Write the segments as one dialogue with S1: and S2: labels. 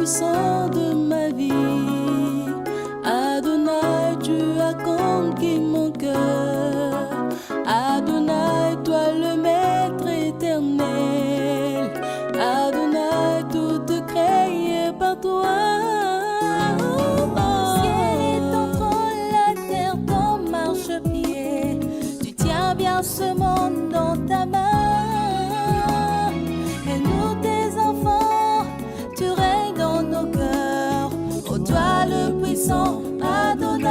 S1: tout-puissant de ma vie. Adonai, tu as conquis mon cœur. Adonai, toi le maître éternel. Adonai, tout créé par toi. Le ciel est entre la terre, ton marchepied. Tu tiens bien ce monde dans ta main. Et nous, tes enfants, tu règnes dans nos cœurs. Ô toi le puissant, Adonai.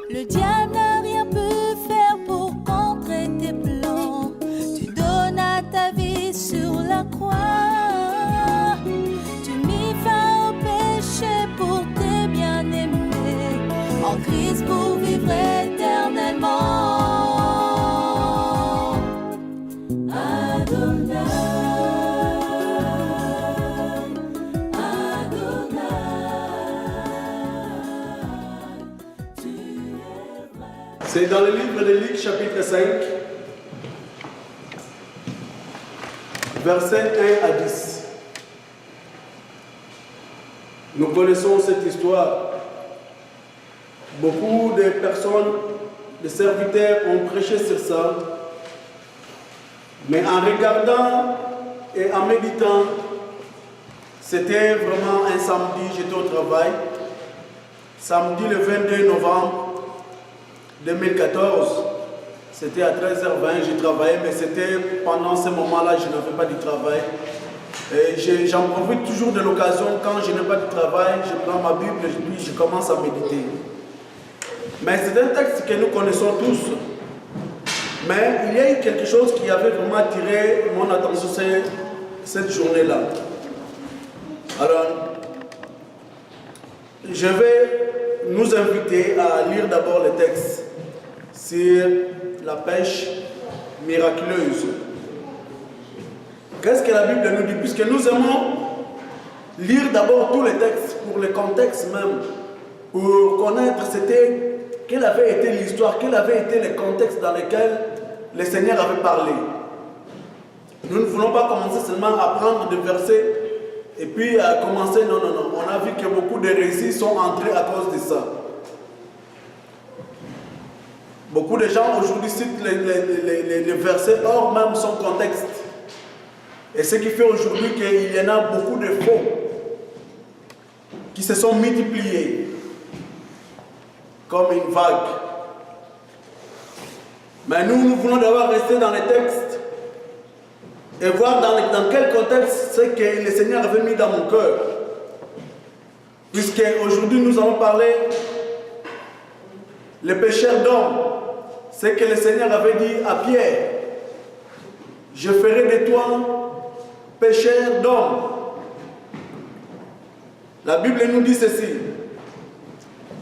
S1: Le diable n'a rien pu faire pour contrer tes plans. Tu donnas ta vie sur la croix. Tu mis fin au péché pour tes bien-aimés. En Christ pour vivre éternellement. Adonai.
S2: C'est dans le livre de Luc, chapitre 5, versets 1 à 10. Nous connaissons cette histoire. Beaucoup de personnes, de serviteurs ont prêché sur ça. Mais en regardant et en méditant, c'était vraiment un samedi, j'étais au travail. Samedi le 22 novembre 2014, c'était à 13h20, j'ai travaillé, mais c'était pendant ce moment-là, je n'avais pas de travail. J'en profite toujours de l'occasion, quand je n'ai pas de travail, je prends ma Bible et puis je commence à méditer. Mais c'est un texte que nous connaissons tous. Mais il y a eu quelque chose qui avait vraiment attiré mon attention cette journée-là. Alors, je vais nous inviter à lire d'abord le texte sur la pêche miraculeuse. Qu'est-ce que la Bible nous dit? Puisque nous aimons lire d'abord tous les textes pour le contexte même, pour connaître quelle avait été l'histoire, quel avait été le contexte dans lequel le Seigneur avait parlé. Nous ne voulons pas commencer seulement à prendre des versets et puis à commencer, non. On a vu que beaucoup de récits sont entrés à cause de ça. Beaucoup de gens aujourd'hui citent les versets hors même son contexte. Et ce qui fait aujourd'hui qu'il y en a beaucoup de faux qui se sont multipliés comme une vague. Mais nous voulons d'abord rester dans les textes et voir dans quel contexte c'est que le Seigneur avait mis dans mon cœur. Puisque aujourd'hui nous allons parler le pécheur d'hommes. C'est que le Seigneur avait dit à Pierre, je ferai de toi pécheur d'hommes. La Bible nous dit ceci.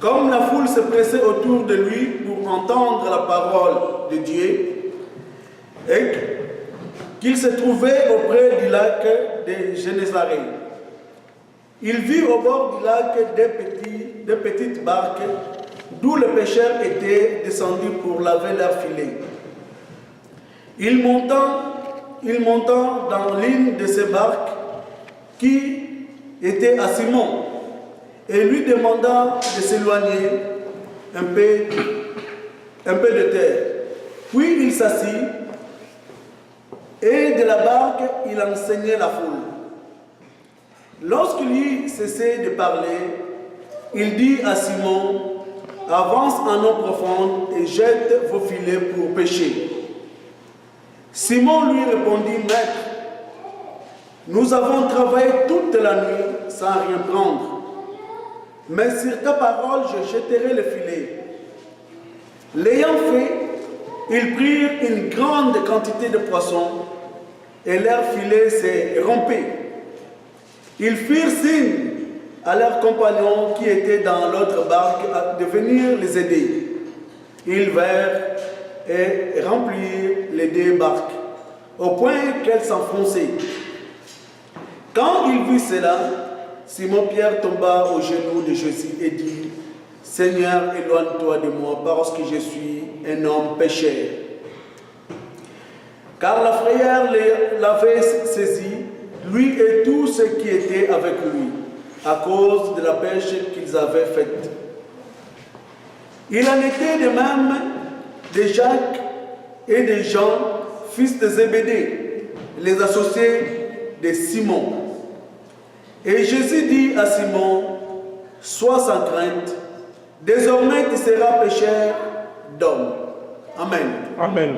S2: Comme la foule se pressait autour de lui pour entendre la parole de Dieu, et qu'il se trouvait auprès du lac de Génézareth, il vit au bord du lac des petites barques d'où les pêcheurs étaient descendus pour laver leurs filets. Il monta dans l'une de ces barques qui était à Simon et lui demanda de s'éloigner un peu de terre. Puis il s'assit et de la barque il enseignait la foule. Lorsqu'il eut cessé de parler, il dit à Simon, avance en eau profonde et jette vos filets pour pêcher. Simon lui répondit, Maître, nous avons travaillé toute la nuit sans rien prendre. Mais sur ta parole, je jetterai le filet. L'ayant fait, ils prirent une grande quantité de poissons et leur filet s'est rompu. Ils firent signe à leurs compagnons qui étaient dans l'autre barque de venir les aider. Ils vinrent et remplirent les 2 barques, au point qu'elles s'enfonçaient. Quand il vit cela, Simon-Pierre tomba aux genoux de Jésus et dit, « Seigneur, éloigne-toi de moi, parce que je suis un homme pécheur. » Car la frayeur l'avait saisi, lui et tous ceux qui étaient avec lui, à cause de la pêche qu'ils avaient faite. Il en était de même de Jacques et de Jean, fils de Zébédée, les associés de Simon. Et Jésus dit à Simon, « Sois sans crainte, désormais tu seras pécheur d'hommes. » Amen.
S3: Amen.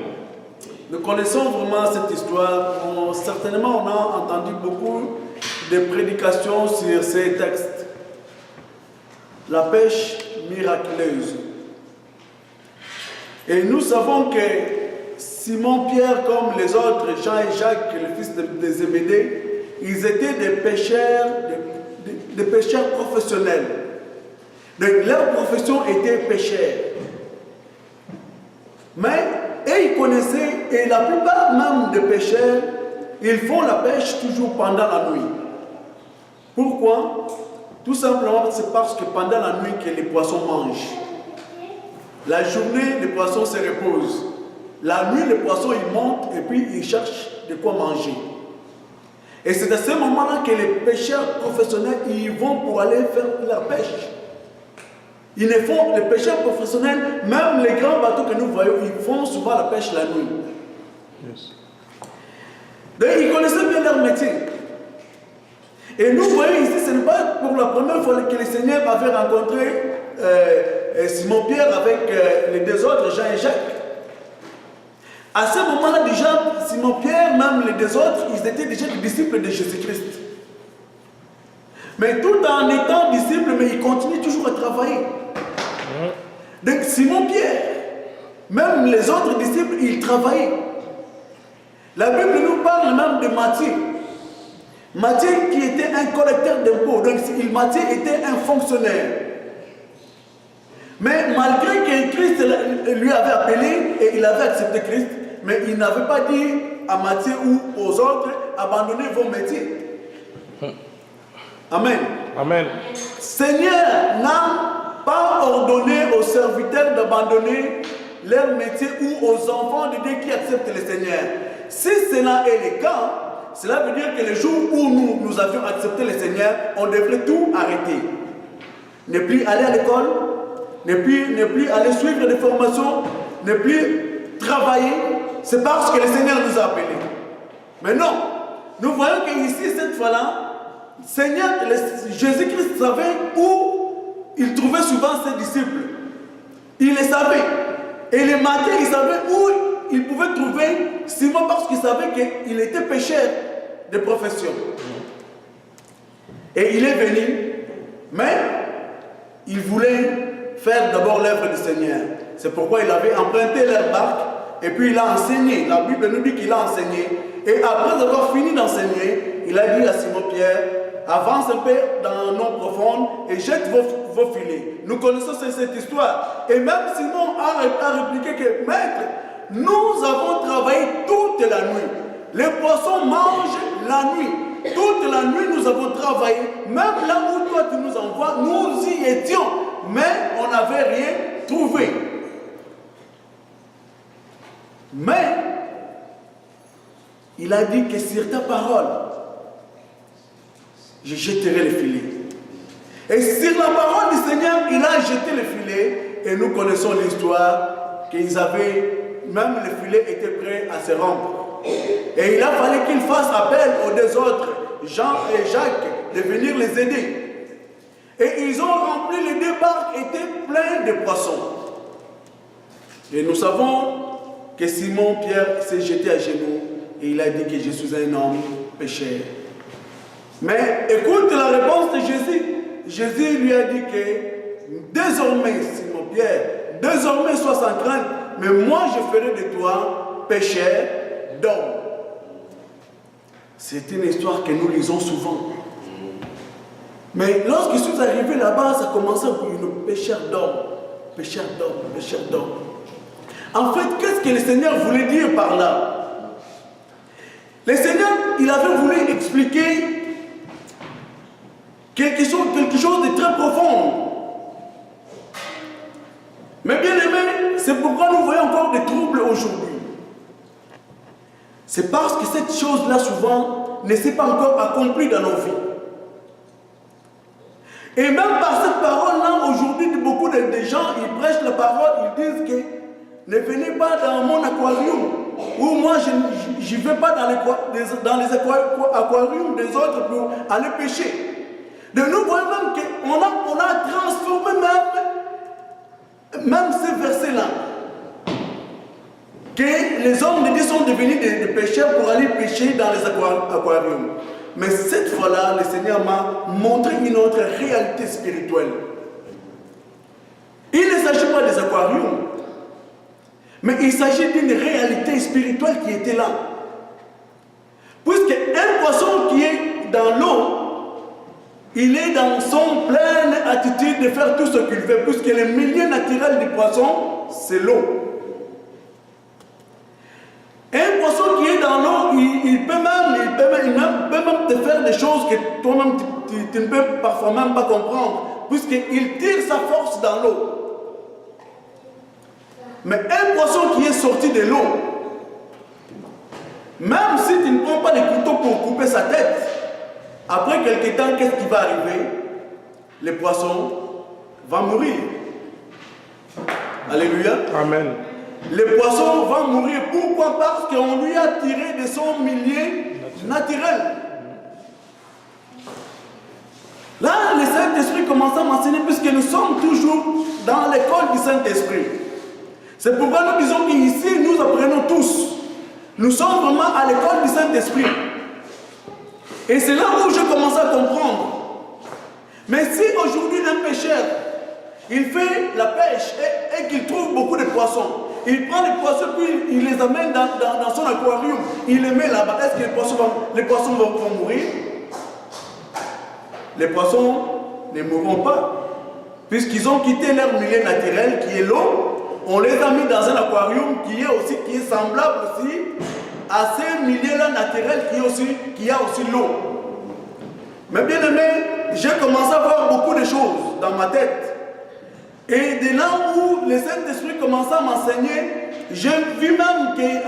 S2: Nous connaissons vraiment cette histoire. Certainement, on a entendu beaucoup de prédications sur ces textes. La pêche miraculeuse. Et nous savons que Simon-Pierre, comme les autres, Jean et Jacques, le fils de Zébédée, ils étaient des pêcheurs, des pêcheurs professionnels. Donc, leur profession était pêcheur. Mais, et ils connaissaient, et la plupart même des pêcheurs, ils font la pêche toujours pendant la nuit. Pourquoi? Tout simplement, c'est parce que pendant la nuit que les poissons mangent. La journée, les poissons se reposent. La nuit, les poissons, ils montent et puis ils cherchent de quoi manger. Et c'est à ce moment-là que les pêcheurs professionnels, ils vont pour aller faire leur pêche. Ils ne font, les pêcheurs professionnels, même les grands bateaux que nous voyons, ils font souvent la pêche la nuit.
S3: Yes.
S2: Donc ils connaissaient bien leur métier. Et nous voyons ici, ce n'est pas pour la première fois que le Seigneur avait rencontré Simon-Pierre avec les 2 autres, Jean et Jacques. À ce moment-là, déjà, Simon-Pierre, même les 2 autres, ils étaient déjà des disciples de Jésus-Christ. Mais tout en étant disciples, mais ils continuent toujours à travailler. Donc Simon-Pierre, même les autres disciples, ils travaillaient. La Bible nous parle même de Matthieu. Matthieu qui était un collecteur d'impôts, donc Matthieu était un fonctionnaire. Mais malgré que Christ lui avait appelé et il avait accepté Christ, mais il n'avait pas dit à Matthieu ou aux autres, abandonnez vos métiers. Amen.
S3: Amen.
S2: Seigneur n'a pas ordonné aux serviteurs d'abandonner leur métier ou aux enfants de Dieu qui acceptent le Seigneur. Si cela est le cas, cela veut dire que le jour où nous avions accepté le Seigneur, on devrait tout arrêter. Ne plus aller à l'école, ne plus aller suivre des formations, ne plus travailler. C'est parce que le Seigneur nous a appelés. Mais non, nous voyons qu'ici, cette fois-là, Seigneur, Jésus-Christ savait où il trouvait souvent ses disciples. Il les savait. Et les matins, il savait où il pouvait trouver Simon parce qu'il savait qu'il était pécheur de profession. Et il est venu, mais il voulait faire d'abord l'œuvre du Seigneur. C'est pourquoi il avait emprunté leur barque et puis il a enseigné. La Bible nous dit qu'il a enseigné. Et après avoir fini d'enseigner, il a dit à Simon-Pierre, avance un peu dans l'eau profonde et jette vos filets. Nous connaissons cette histoire. Et même Simon a répliqué que, maître, nous avons travaillé toute la nuit. Les poissons mangent la nuit. Toute la nuit, nous avons travaillé. Même là où toi tu nous envoies, nous y étions. Mais on n'avait rien trouvé. Mais, il a dit que sur ta parole, je jetterai le filet. Et sur la parole du Seigneur, il a jeté le filet. Et nous connaissons l'histoire qu'ils avaient, même le filet était prêt à se rompre. Et il a fallu qu'il fasse appel aux 2 autres, Jean et Jacques, de venir les aider. Et ils ont rempli, les 2 barques étaient pleines de poissons. Et nous savons que Simon-Pierre s'est jeté à genoux et il a dit que je suis un homme pécheur. Mais écoute la réponse de Jésus. Jésus lui a dit que désormais, Simon Pierre, désormais sois sans crainte, mais moi je ferai de toi pécheur d'hommes. C'est une histoire que nous lisons souvent. Mais lorsque je suis arrivé là-bas, ça commençait pour une pécheur d'hommes. Pécheur d'hommes, pécheur d'hommes. En fait, qu'est-ce que le Seigneur voulait dire par là? Le Seigneur, il avait voulu expliquer quelque chose de très profond. Mais bien aimé, c'est pourquoi nous voyons encore des troubles aujourd'hui. C'est parce que cette chose-là, souvent, ne s'est pas encore accomplie dans nos vies. Et même par cette parole-là, aujourd'hui, beaucoup de gens, ils prêchent la parole, ils disent que ne venez pas dans mon aquarium, ou moi, je ne vais pas dans les aquariums des autres pour aller pêcher. De nous voyons même qu'on a transformé même ces versets-là. Que les hommes de Dieu sont devenus des pêcheurs pour aller pêcher dans les aquariums. Mais cette fois-là, le Seigneur m'a montré une autre réalité spirituelle. Il ne s'agit pas des aquariums, mais il s'agit d'une réalité spirituelle qui était là. Puisque un poisson qui est dans l'eau, il est dans son pleine attitude de faire tout ce qu'il fait, puisque le milieu naturel du poisson, c'est l'eau. Un poisson qui est dans l'eau, il peut même te faire des choses que toi-même tu ne peux parfois même pas comprendre, puisqu'il tire sa force dans l'eau. Mais un poisson qui est sorti de l'eau, même si tu ne prends pas des couteaux pour couper sa tête, après quelque temps, qu'est-ce qui va arriver? Le poisson va mourir. Alléluia.
S3: Amen.
S2: Le poisson va mourir. Pourquoi? Parce qu'on lui a tiré de son milieu naturel. Là, le Saint-Esprit commence à m'enseigner, puisque nous sommes toujours dans l'école du Saint-Esprit. C'est pourquoi nous disons qu'ici, nous apprenons tous. Nous sommes vraiment à l'école du Saint-Esprit. Et c'est là où je commence à comprendre. Mais si aujourd'hui un pêcheur, il fait la pêche et qu'il trouve beaucoup de poissons, il prend les poissons puis il les amène dans son aquarium, il les met là-bas, est-ce que les poissons vont mourir? Les poissons ne mourront pas, puisqu'ils ont quitté leur milieu naturel qui est l'eau. On les a mis dans un aquarium qui est semblable aussi à ces milieux-là naturels qui a aussi l'eau. Mais bien aimé, j'ai commencé à voir beaucoup de choses dans ma tête. Et de là où le Saint-Esprit commençait à m'enseigner, j'ai vu même que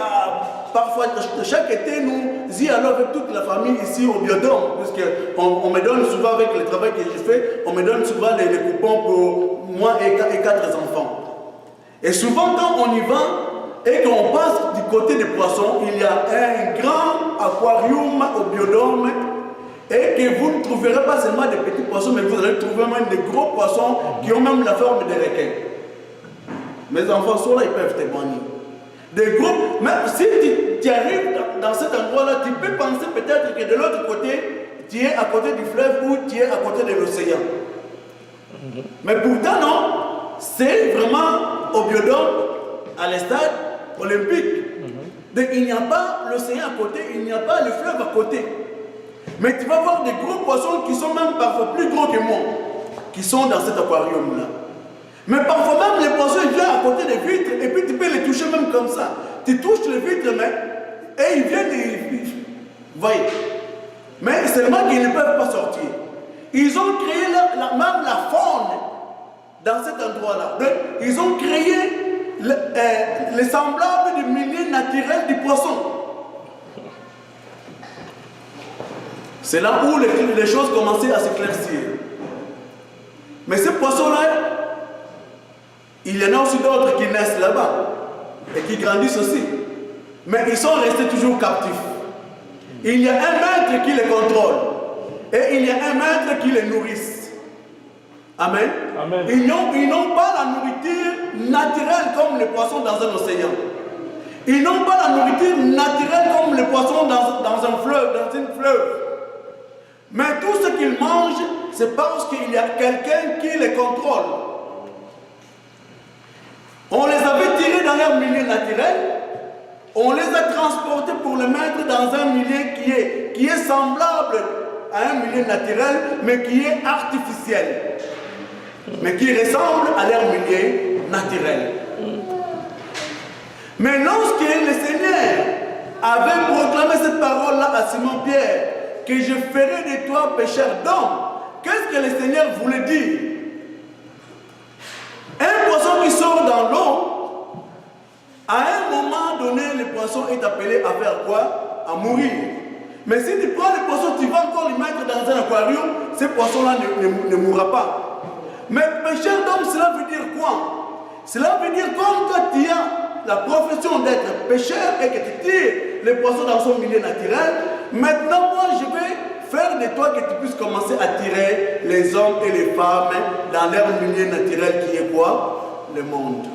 S2: parfois, chaque été, nous y allons avec toute la famille ici au Biodôme, puisqu'on me donne souvent, avec le travail que je fais, on me donne souvent les coupons pour moi et 4 enfants. Et souvent, quand on y va et qu'on passe du côté des poissons, il y a un grand aquarium au Biodôme et que vous ne trouverez pas seulement des petits poissons, mais vous allez trouver même des gros poissons qui ont même la forme de requins. Mes enfants sont là, ils peuvent témoigner. Des gros, même si tu arrives dans cet endroit-là, tu peux penser peut-être que de l'autre côté, tu es à côté du fleuve ou tu es à côté de l'océan. Mais pourtant, non, c'est vraiment au Biodôme, à l'estade olympique. Donc il n'y a pas l'océan à côté, il n'y a pas le fleuve à côté. Mais tu vas voir des gros poissons qui sont même parfois plus gros que moi, qui sont dans cet aquarium-là. Mais parfois même les poissons ils viennent à côté des vitres et puis tu peux les toucher même comme ça. Tu touches les vitres et ils viennent voyez. Mais seulement qu'ils ne peuvent pas sortir. Ils ont créé même la faune dans cet endroit-là. Donc ils ont créé le semblable du milieu naturel du poisson. C'est là où les choses commençaient à s'éclaircir. Mais ces poissons-là, il y en a aussi d'autres qui naissent là-bas et qui grandissent aussi. Mais ils sont restés toujours captifs. Il y a un maître qui les contrôle et il y a un maître qui les nourrisse. Amen.
S3: Amen.
S2: Ils n'ont pas la nourriture naturelle comme les poissons dans un océan. Ils n'ont pas la nourriture naturelle comme les poissons dans un fleuve, dans une fleuve. Mais tout ce qu'ils mangent, c'est parce qu'il y a quelqu'un qui les contrôle. On les avait tirés dans leur milieu naturel, on les a transportés pour les mettre dans un milieu qui est semblable à un milieu naturel, mais qui est artificiel, mais qui ressemble à leur milieu naturel. Mais lorsque le Seigneur avait proclamé cette parole-là à Simon-Pierre, que je ferai de toi pécheur d'hommes, qu'est-ce que le Seigneur voulait dire? Un poisson qui sort dans l'eau, à un moment donné, le poisson est appelé à faire quoi? À mourir. Mais si tu prends le poisson, tu vas encore le mettre dans un aquarium, ce poisson-là ne mourra pas. Mais pécheur d'homme, cela veut dire quoi? Cela veut dire comme toi tu as la profession d'être pécheur et que tu tires le poisson dans son milieu naturel, maintenant moi je vais faire de toi que tu puisses commencer à tirer les hommes et les femmes dans leur milieu naturel qui est quoi? Le monde.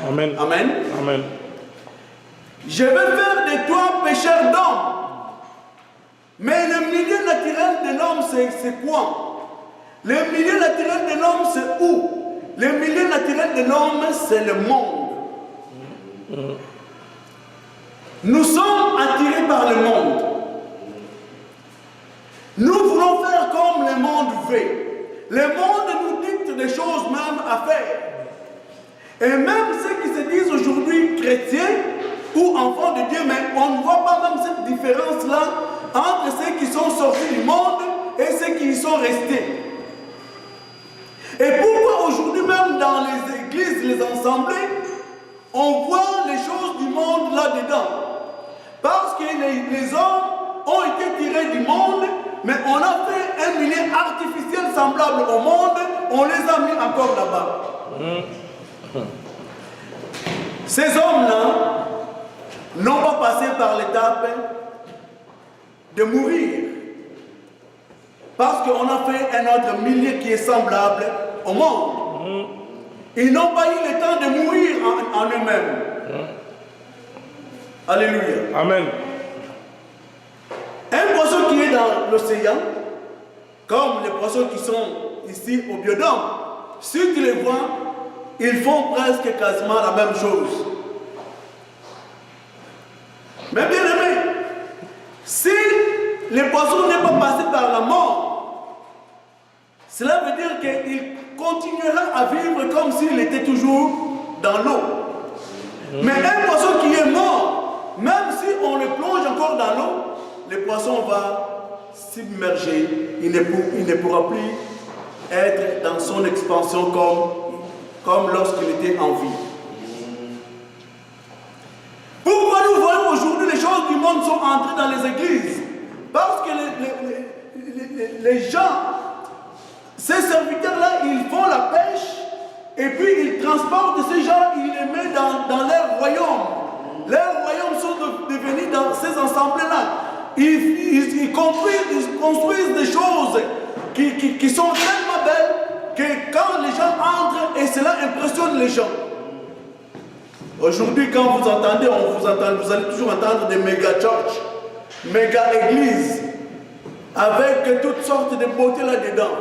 S3: Amen.
S2: Amen.
S3: Amen.
S2: Je vais faire de toi pécheur d'homme. Mais le milieu naturel de l'homme, c'est quoi? Le milieu naturel de l'homme, c'est où? Le milieu naturel de l'homme, c'est le monde. Nous sommes attirés par le monde. Nous voulons faire comme le monde veut. Le monde nous dicte des choses même à faire. Et même ceux qui se disent aujourd'hui chrétiens ou enfants de Dieu, mais on ne voit pas même cette différence-là entre ceux qui sont sortis du monde et ceux qui y sont restés. Et pourquoi aujourd'hui même dans les églises, les assemblées, on voit les choses du monde là-dedans? Parce que les hommes ont été tirés du monde, mais on a fait un milieu artificiel semblable au monde, on les a mis encore là-bas. Ces hommes-là n'ont pas passé par l'étape de mourir. Parce qu'on a fait un autre milieu qui est semblable au monde. Ils n'ont pas eu le temps de mourir en eux-mêmes. Alléluia.
S3: Amen.
S2: Un poisson qui est dans l'océan, comme les poissons qui sont ici au biodôme, si tu les vois, ils font presque quasiment la même chose. Mais bien aimé, si le poisson n'est pas passé par la mort, cela veut dire qu'il continuera à vivre comme s'il était toujours dans l'eau. Mais un poisson qui est mort, même si on le plonge encore dans l'eau, le poisson va submerger. Il ne pourra plus être dans son expansion comme lorsqu'il était en vie. Pourquoi nous voyons aujourd'hui les choses du monde sont entrées dans les églises? Parce que les gens, ces serviteurs-là, ils font la pêche et puis ils transportent ces gens, ils les mettent dans leur royaume. Leurs royaumes sont devenus dans ces assemblées-là. Ils construisent des choses qui sont tellement belles que quand les gens entrent, et cela impressionne les gens. Aujourd'hui, quand vous entendez, vous allez toujours entendre des méga church, méga églises, avec toutes sortes de beautés là-dedans.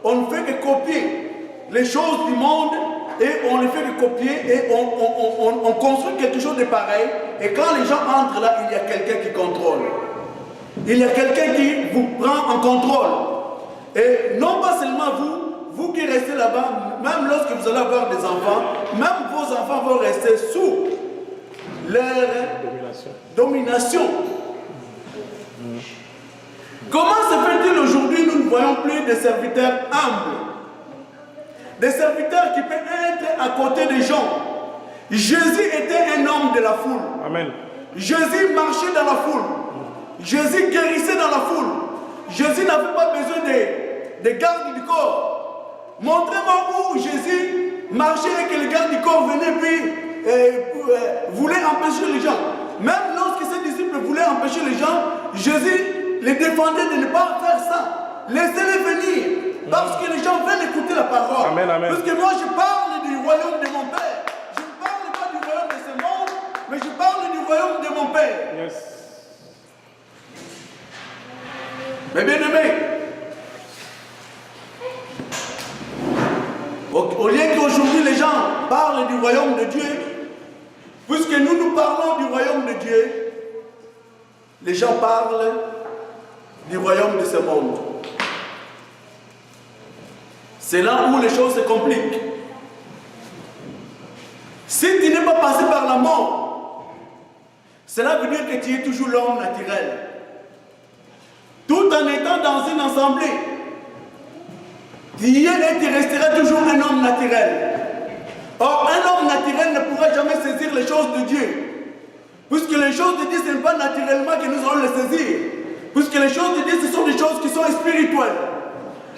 S2: On ne fait que copier les choses du monde et on ne fait que copier et on construit quelque chose de pareil. Et quand les gens entrent là, il y a quelqu'un qui contrôle. Il y a quelqu'un qui vous prend en contrôle. Et non pas seulement vous qui restez là-bas, même lorsque vous allez avoir des enfants, même vos enfants vont rester sous leur domination. Comment se fait-il aujourd'hui, nous ne voyons plus des serviteurs humbles, des serviteurs qui peuvent être à côté des gens? Jésus était un homme de la foule.
S3: Amen.
S2: Jésus marchait dans la foule. Jésus guérissait dans la foule. Jésus n'avait pas besoin de garde du corps. Montrez-moi où Jésus marchait et que le garde du corps venait puis voulait empêcher les gens. Même lorsque ses disciples voulaient empêcher les gens, Jésus les défendait de ne pas faire ça. Laissez-les venir. Parce que les gens veulent écouter la parole.
S3: Amen, amen.
S2: Parce que moi je parle du royaume de mon Père. Je ne parle pas du royaume de ce monde, mais je parle du royaume de mon Père.
S3: Yes.
S2: Mais bien aimé, au lieu qu'aujourd'hui les gens parlent du royaume de Dieu, puisque nous parlons du royaume de Dieu, les gens parlent du royaume de ce monde. C'est là où les choses se compliquent. Si tu n'es pas passé par la mort, cela veut dire que tu es toujours l'homme naturel. Tout en étant dans une assemblée, tu es et tu resteras toujours un homme naturel. Or, un homme naturel ne pourra jamais saisir les choses de Dieu. Puisque les choses de Dieu, ce n'est pas naturellement que nous allons les saisir. Puisque les choses de Dieu, ce sont des choses qui sont spirituelles.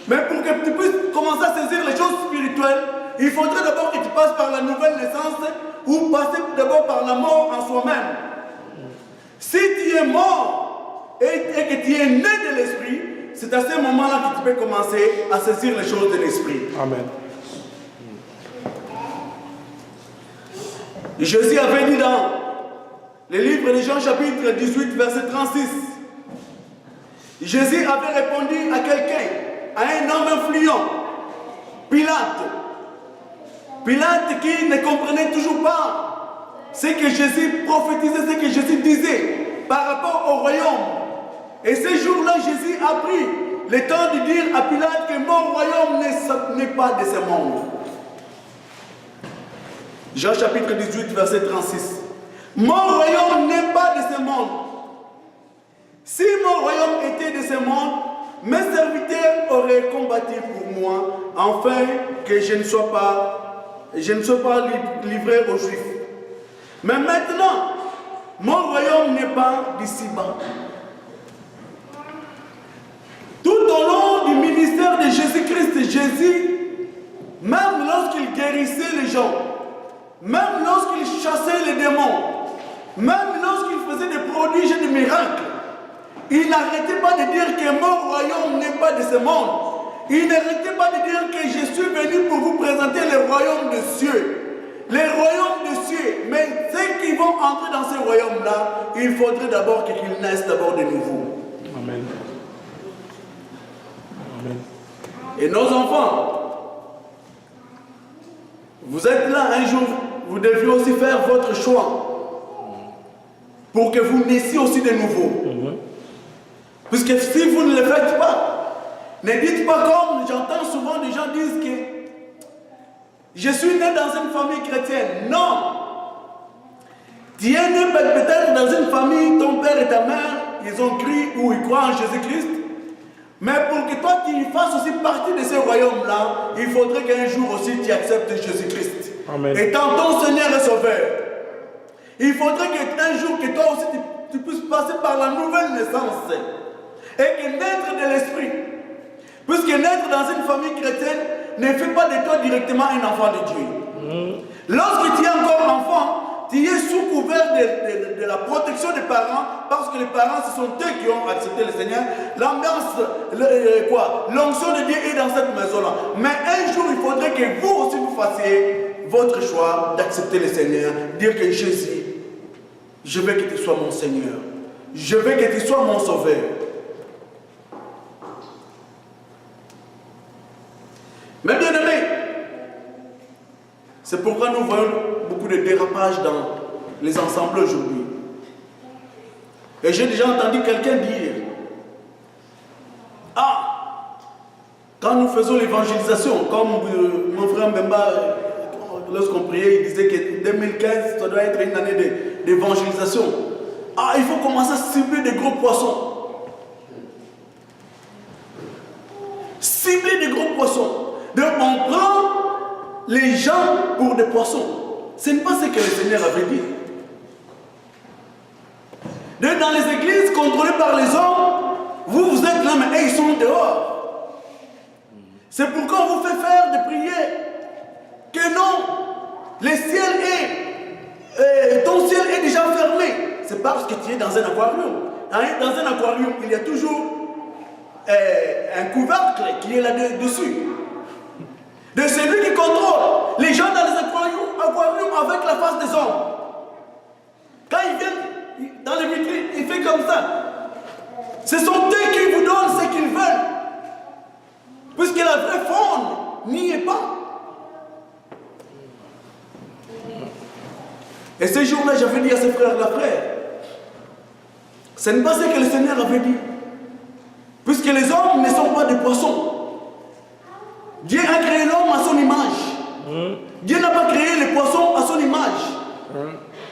S2: Mais pour que tu puisses commencer à saisir les choses spirituelles, il faudrait d'abord que tu passes par la nouvelle naissance ou passer d'abord par la mort en soi-même. Si tu es mort et que tu es né de l'esprit, c'est à ce moment-là que tu peux commencer à saisir les choses de l'esprit.
S3: Amen.
S2: Jésus avait dit dans le livre de Jean chapitre 18 verset 36, Jésus avait répondu à quelqu'un, à un homme influent, Pilate. Pilate qui ne comprenait toujours pas ce que Jésus prophétisait, ce que Jésus disait par rapport au royaume. Et ce jour-là, Jésus a pris le temps de dire à Pilate que mon royaume n'est pas de ce monde. Jean chapitre 18, verset 36. Mon royaume n'est pas de ce monde. Si mon royaume était de ce monde, mes serviteurs auraient combattu pour moi, afin que je ne sois pas livré aux Juifs. Mais maintenant, mon royaume n'est pas d'ici-bas. Tout au long du ministère de Jésus-Christ, Jésus, même lorsqu'il guérissait les gens, même lorsqu'il chassait les démons, même lorsqu'il faisait des prodiges et des miracles, il n'arrêtait pas de dire que mon royaume n'est pas de ce monde. Il n'arrêtait pas de dire que je suis venu pour vous présenter le royaume des cieux. Les royaumes des cieux. Mais ceux qui vont entrer dans ce royaume-là, il faudrait d'abord qu'ils naissent d'abord de nouveau.
S3: Amen. Amen.
S2: Et nos enfants, vous êtes là un jour, vous deviez aussi faire votre choix pour que vous naissiez aussi de nouveau. Puisque si vous ne le faites pas, ne dites pas comme j'entends souvent des gens disent que je suis né dans une famille chrétienne. Non! Tu es né peut-être dans une famille, ton père et ta mère, ils ont cru ou ils croient en Jésus-Christ. Mais pour que toi tu fasses aussi partie de ce royaume-là, il faudrait qu'un jour aussi tu acceptes Jésus-Christ.
S3: Amen.
S2: Étant ton Seigneur et Sauveur. Il faudrait qu'un jour que toi aussi tu puisses passer par la nouvelle naissance. Et que naître de l'esprit. Puisque naître dans une famille chrétienne ne fait pas de toi directement un enfant de Dieu. Lorsque tu es encore enfant, tu es sous couvert de la protection des parents, parce que les parents, ce sont eux qui ont accepté le Seigneur. L'ambiance, l'onction de Dieu est dans cette maison-là. Mais un jour, il faudrait que vous aussi vous fassiez votre choix d'accepter le Seigneur, dire que Jésus, je veux que tu sois mon Seigneur. Je veux que tu sois mon Sauveur. Mais bien aimé, c'est pourquoi nous voyons beaucoup de dérapages dans les ensembles aujourd'hui. Et j'ai déjà entendu quelqu'un dire, quand nous faisons l'évangélisation, comme mon frère Mbemba, lorsqu'on priait, il disait que 2015, ça doit être une année d'évangélisation. Il faut commencer à cibler des gros poissons. Cibler des gros poissons. Donc on prend les gens pour des poissons. Ce n'est pas ce que le Seigneur avait dit. Donc dans les églises contrôlées par les hommes, vous êtes là, mais ils sont dehors. C'est pourquoi on vous fait faire des prières. Que non, le ciel ton ciel est déjà fermé. C'est parce que tu es dans un aquarium. Dans un aquarium, il y a toujours un couvercle qui est là-dessus. De celui qui contrôle les gens dans les aquariums avec la face des hommes. Quand ils viennent dans les vitrines, il fait comme ça. Ce sont eux qui vous donnent ce Et ce jour-là, j'avais dit à ces frères-là, frère, ce n'est pas ce que le Seigneur avait dit. Puisque les hommes ne sont pas des poissons. Dieu a créé l'homme à son image. Dieu n'a pas créé les poissons à son image.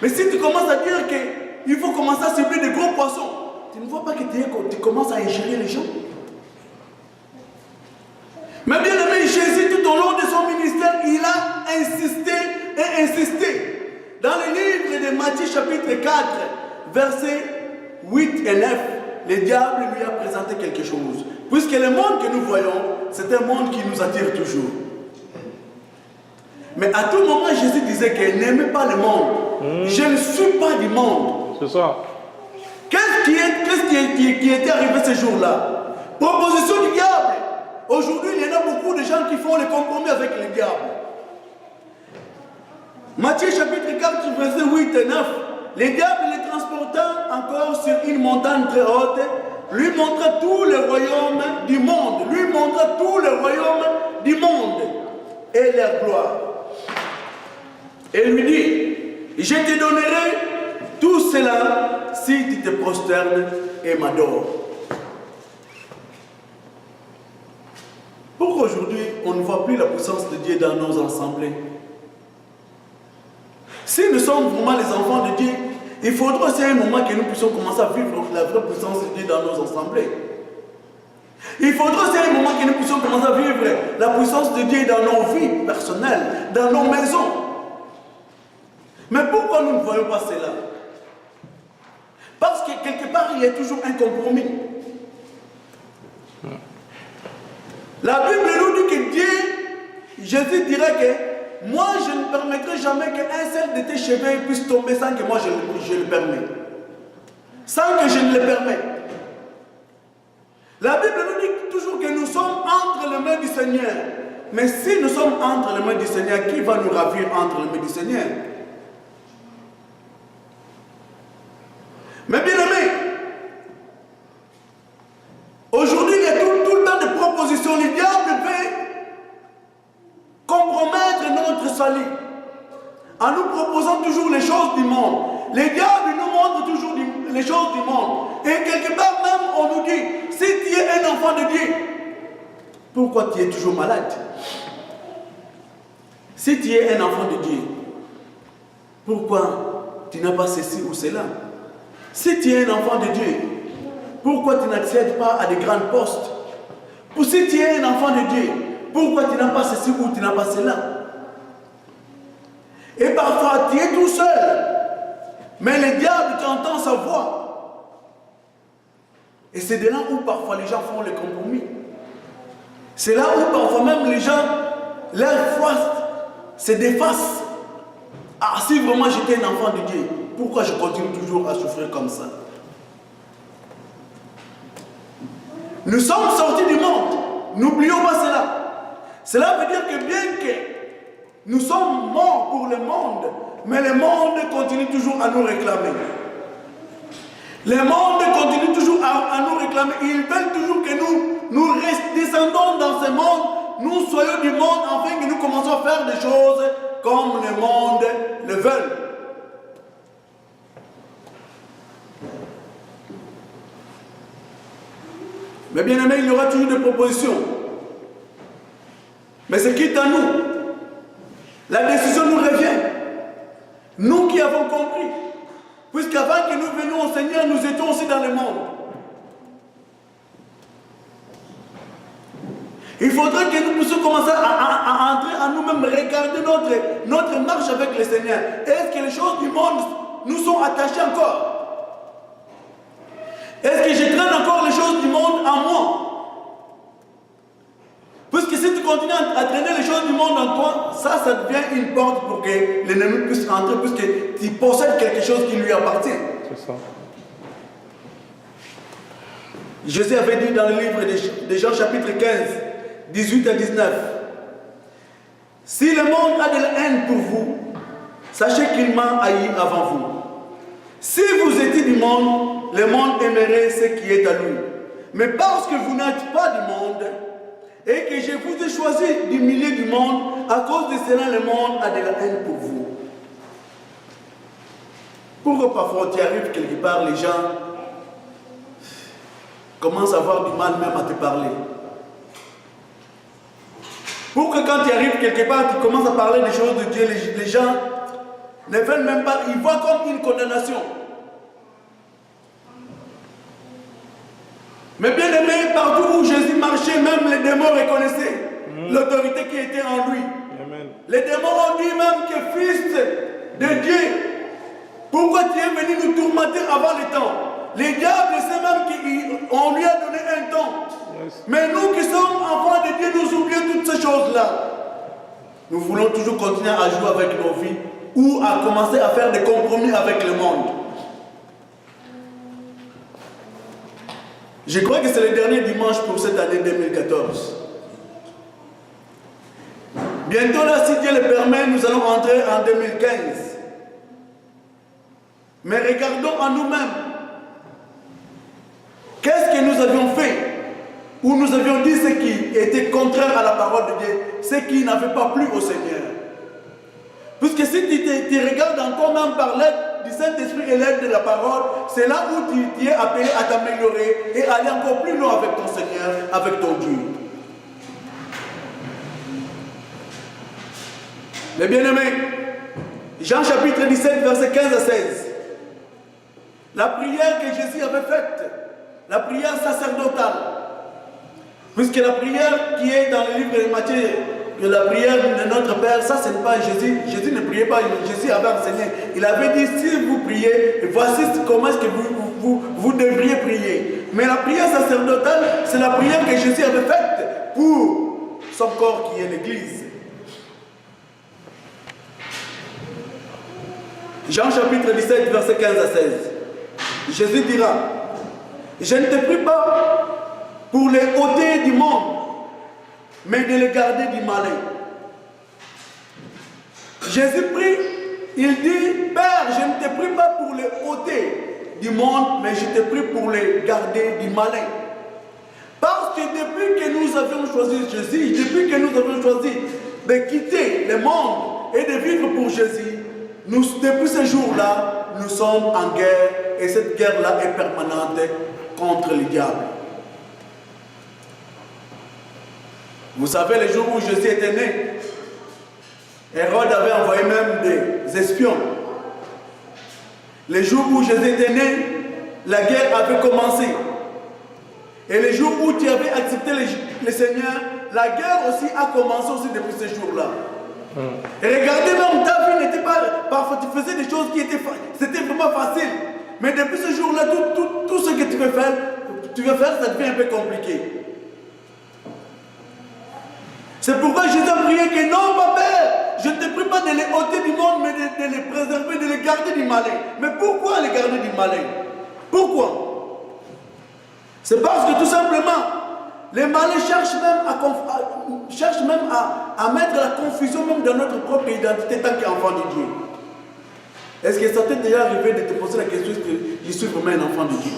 S2: Mais si tu commences à dire qu'il faut commencer à cibler des gros poissons, tu ne vois pas que tu commences à ingérer les gens. Mais bien aimé, Jésus, tout au long de son ministère, il a insisté et insisté. Dans le livre de Matthieu chapitre 4, versets 8 et 9, le diable lui a présenté quelque chose. Puisque le monde que nous voyons, c'est un monde qui nous attire toujours. Mais à tout moment, Jésus disait qu'il n'aimait pas le monde. Je ne suis pas du monde.
S3: C'est ça.
S2: Qu'est-ce qui était arrivé ce jour-là? Proposition du diable. Aujourd'hui, il y en a beaucoup de gens qui font les compromis avec le diable. Matthieu chapitre 4, versets 8 et 9. Le diable les transportant encore sur une montagne très haute, lui montra tous les royaumes du monde. Lui montra tous les royaumes du monde et leur gloire. Et lui dit, je te donnerai tout cela si tu te prosternes et m'adores. Pourquoi aujourd'hui on ne voit plus la puissance de Dieu dans nos assemblées? Si nous sommes vraiment les enfants de Dieu, il faudra aussi un moment que nous puissions commencer à vivre la vraie puissance de Dieu dans nos assemblées. Il faudra aussi un moment que nous puissions commencer à vivre la puissance de Dieu dans nos vies personnelles, dans nos maisons. Mais pourquoi nous ne voyons pas cela? Parce que quelque part, il y a toujours un compromis. La Bible nous dit que Dieu, Jésus dirait que moi, je ne permettrai jamais qu'un seul de tes cheveux puisse tomber sans que moi je le permette. Sans que je ne le permette. La Bible nous dit toujours que nous sommes entre les mains du Seigneur. Mais si nous sommes entre les mains du Seigneur, qui va nous ravir entre les mains du Seigneur? Mais bien aimé, aujourd'hui il y a tout le temps de propositions. Le diable veut compromettre notre salut en nous proposant toujours les choses du monde. Le diable nous montre toujours les choses du monde. Et quelque part même on nous dit, si tu es un enfant de Dieu, pourquoi tu es toujours malade? Si tu es un enfant de Dieu, pourquoi tu n'as pas ceci ou cela? Si tu es un enfant de Dieu, pourquoi tu n'accèdes pas à des grands postes? Si tu es un enfant de Dieu, pourquoi tu n'as pas ceci ou tu n'as pas cela? Et parfois tu es tout seul, mais le diable t'entend sa voix. Et c'est de là où parfois les gens font les compromis. C'est là où parfois même les gens, leur foi se déface. Ah, si vraiment j'étais un enfant de Dieu, pourquoi je continue toujours à souffrir comme ça? Nous sommes sortis du monde. N'oublions pas cela. Cela veut dire que bien que nous sommes morts pour le monde, mais le monde continue toujours à nous réclamer. Le monde continue toujours à nous réclamer. Ils veulent toujours que nous descendons dans ce monde, nous soyons du monde, afin que nous commençons à faire des choses comme le monde le veut. Mais bien aimé, il y aura toujours des propositions. Mais c'est quitte à nous. La décision nous revient. Nous qui avons compris. Puisqu'avant que nous venions au Seigneur, nous étions aussi dans le monde. Il faudrait que nous puissions commencer à entrer à nous-mêmes, regarder notre marche avec le Seigneur. Est-ce que les choses du monde nous sont attachées encore? Est-ce que je traîne encore les choses du monde en moi? Puisque si tu continues à traîner les choses du monde en toi, ça devient une porte pour que l'ennemi puisse entrer, puisque tu possèdes quelque chose qui lui appartient.
S3: C'est ça.
S2: Jésus avait dit dans le livre de Jean chapitre 15, 18 à 19, si le monde a de la haine pour vous, sachez qu'il m'a haï avant vous. Si vous étiez du monde, le monde aimerait ce qui est à lui. Mais parce que vous n'êtes pas du monde, et que je vous ai choisi du milieu du monde, à cause de cela, le monde a de la haine pour vous. Pourquoi parfois tu arrives quelque part, les gens commencent à avoir du mal même à te parler? Pourquoi quand tu arrives quelque part, tu commences à parler des choses de Dieu, les gens ne veulent même pas, ils voient comme une condamnation. Mais bien aimé, partout où Jésus marchait, même les démons reconnaissaient l'autorité qui était en lui.
S3: Amen.
S2: Les démons ont dit même que fils de Dieu, pourquoi tu es venu nous tourmenter avant le temps? Les diables savent même qu'on lui a donné un temps.
S3: Yes.
S2: Mais nous qui sommes enfants de Dieu, nous oublions toutes ces choses-là. Nous voulons toujours continuer à jouer avec nos vies ou à commencer à faire des compromis avec le monde. Je crois que c'est le dernier dimanche pour cette année 2014. Bientôt là, si Dieu le permet, nous allons entrer en 2015. Mais regardons en nous-mêmes. Qu'est-ce que nous avions fait? Où nous avions dit ce qui était contraire à la parole de Dieu, ce qui n'avait pas plu au Seigneur. Puisque si tu regardes encore même par l'aide du Saint-Esprit et l'aide de la parole, c'est là où tu es appelé à t'améliorer et aller encore plus loin avec ton Seigneur, avec ton Dieu. Les bien-aimés, Jean chapitre 17, verset 15 à 16. La prière que Jésus avait faite, la prière sacerdotale, puisque la prière qui est dans le livre de Matthieu, de la prière de notre Père, ça ce n'est pas Jésus. Jésus ne priait pas, Jésus avait enseigné. Il avait dit, si vous priez, voici comment est-ce que vous devriez prier. Mais la prière sacerdotale, c'est la prière que Jésus avait faite pour son corps qui est l'Église. Jean chapitre 17, verset 15 à 16. Jésus dira, je ne te prie pas pour les ôter du monde, mais de les garder du malin. Jésus prie, il dit, Père, je ne te prie pas pour les ôter du monde, mais je te prie pour les garder du malin. Parce que depuis que nous avions choisi Jésus, depuis que nous avions choisi de quitter le monde et de vivre pour Jésus, depuis ce jour-là, nous sommes en guerre et cette guerre-là est permanente contre le diable. Vous savez, le jour où Jésus était né, Hérode avait envoyé même des espions. Le jour où Jésus était né, la guerre avait commencé. Et le jour où tu avais accepté le Seigneur, la guerre aussi a commencé aussi depuis ce jour-là. Et regardez, même ta vie n'était pas... Parfois tu faisais des choses qui étaient... C'était vraiment facile. Mais depuis ce jour-là, tout ce que tu veux faire, ça devient un peu compliqué. C'est pourquoi Jésus a prié que non, pas Père, je ne te prie pas de les ôter du monde, mais de les préserver, de les garder du malin. Mais pourquoi les garder du malin? Pourquoi? C'est parce que tout simplement, les malins cherchent même à mettre la confusion même dans notre propre identité tant qu'enfant de Dieu. Est-ce que ça t'est déjà arrivé de te poser la question, est-ce que je suis vraiment un enfant de Dieu?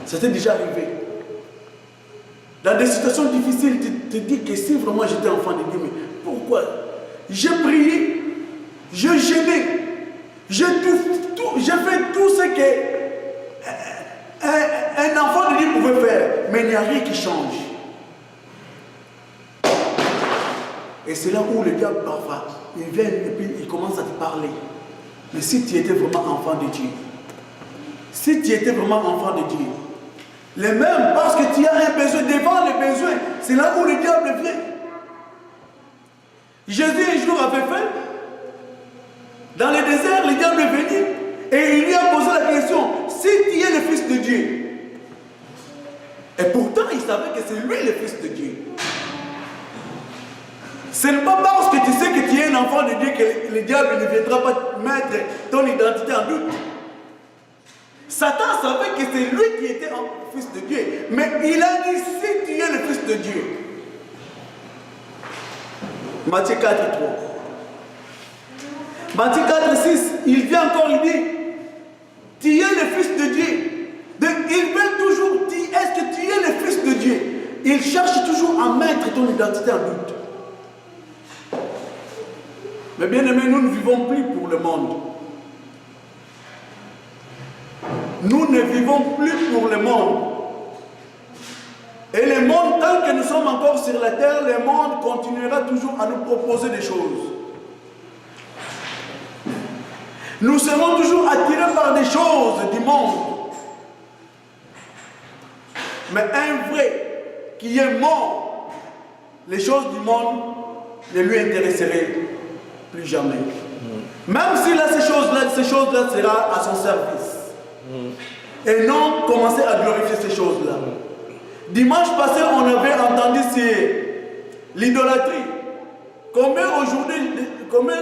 S2: Ça t'est déjà arrivé? Dans des situations difficiles, tu te dis que si vraiment j'étais enfant de Dieu, mais pourquoi? J'ai prié, j'ai gêné, j'ai fait tout ce que un enfant de Dieu pouvait faire, mais il n'y a rien qui change. Et c'est là où le diable parfois, il vient et puis il commence à te parler. Mais si tu étais vraiment enfant de Dieu, si tu étais vraiment enfant de Dieu, les mêmes, parce que tu as un besoin, devant les besoins, c'est là où le diable vient. Jésus un jour avait fait, dans le désert, le diable est venu et il lui a posé la question, si tu es le Fils de Dieu. Et pourtant, il savait que c'est lui le Fils de Dieu. Ce n'est pas parce que tu sais que tu es un enfant de Dieu que le diable ne viendra pas mettre ton identité en doute. Satan savait que c'est lui qui était un fils de Dieu. Mais il a dit, si tu es le Fils de Dieu. Matthieu 4, 3. Matthieu 4, 6, il vient encore, il dit, tu es le Fils de Dieu. Ils veulent toujours dire, est-ce que tu es le Fils de Dieu? Ils cherchent toujours à mettre ton identité en doute. Mais bien aimé, nous ne vivons plus pour le monde. Nous ne vivons plus pour le monde. Et le monde, tant que nous sommes encore sur la terre, le monde continuera toujours à nous proposer des choses. Nous serons toujours attirés par des choses du monde. Mais un vrai qui est mort, les choses du monde ne lui intéresseraient plus jamais. Même si là, ces choses-là seront à son service. Et non commencer à glorifier ces choses-là. Dimanche passé, on avait entendu l'idolâtrie. Combien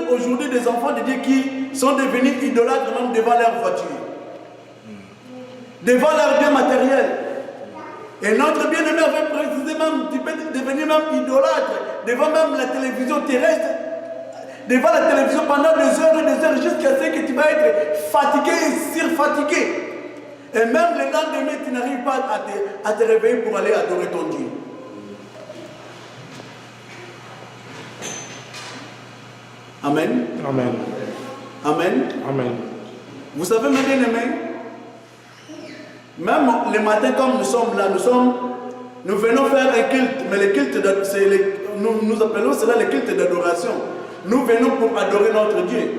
S2: aujourd'hui des enfants de Dieu qui sont devenus idolâtres même devant leur voiture, devant leur bien matériel. Et notre bien-aimé avait précisé même, tu peux devenir même idolâtre devant même la télévision terrestre, devant la télévision pendant des heures et des heures jusqu'à ce que tu vas être fatigué et surfatigué. Et même le lendemain, tu n'arrives pas à te réveiller pour aller adorer ton Dieu. Amen.
S3: Amen.
S2: Amen.
S3: Amen.
S2: Vous savez, mes bien-aimés, même le matin, comme nous sommes là, nous venons faire un culte, mais le culte, nous appelons cela le culte d'adoration. Nous venons pour adorer notre Dieu.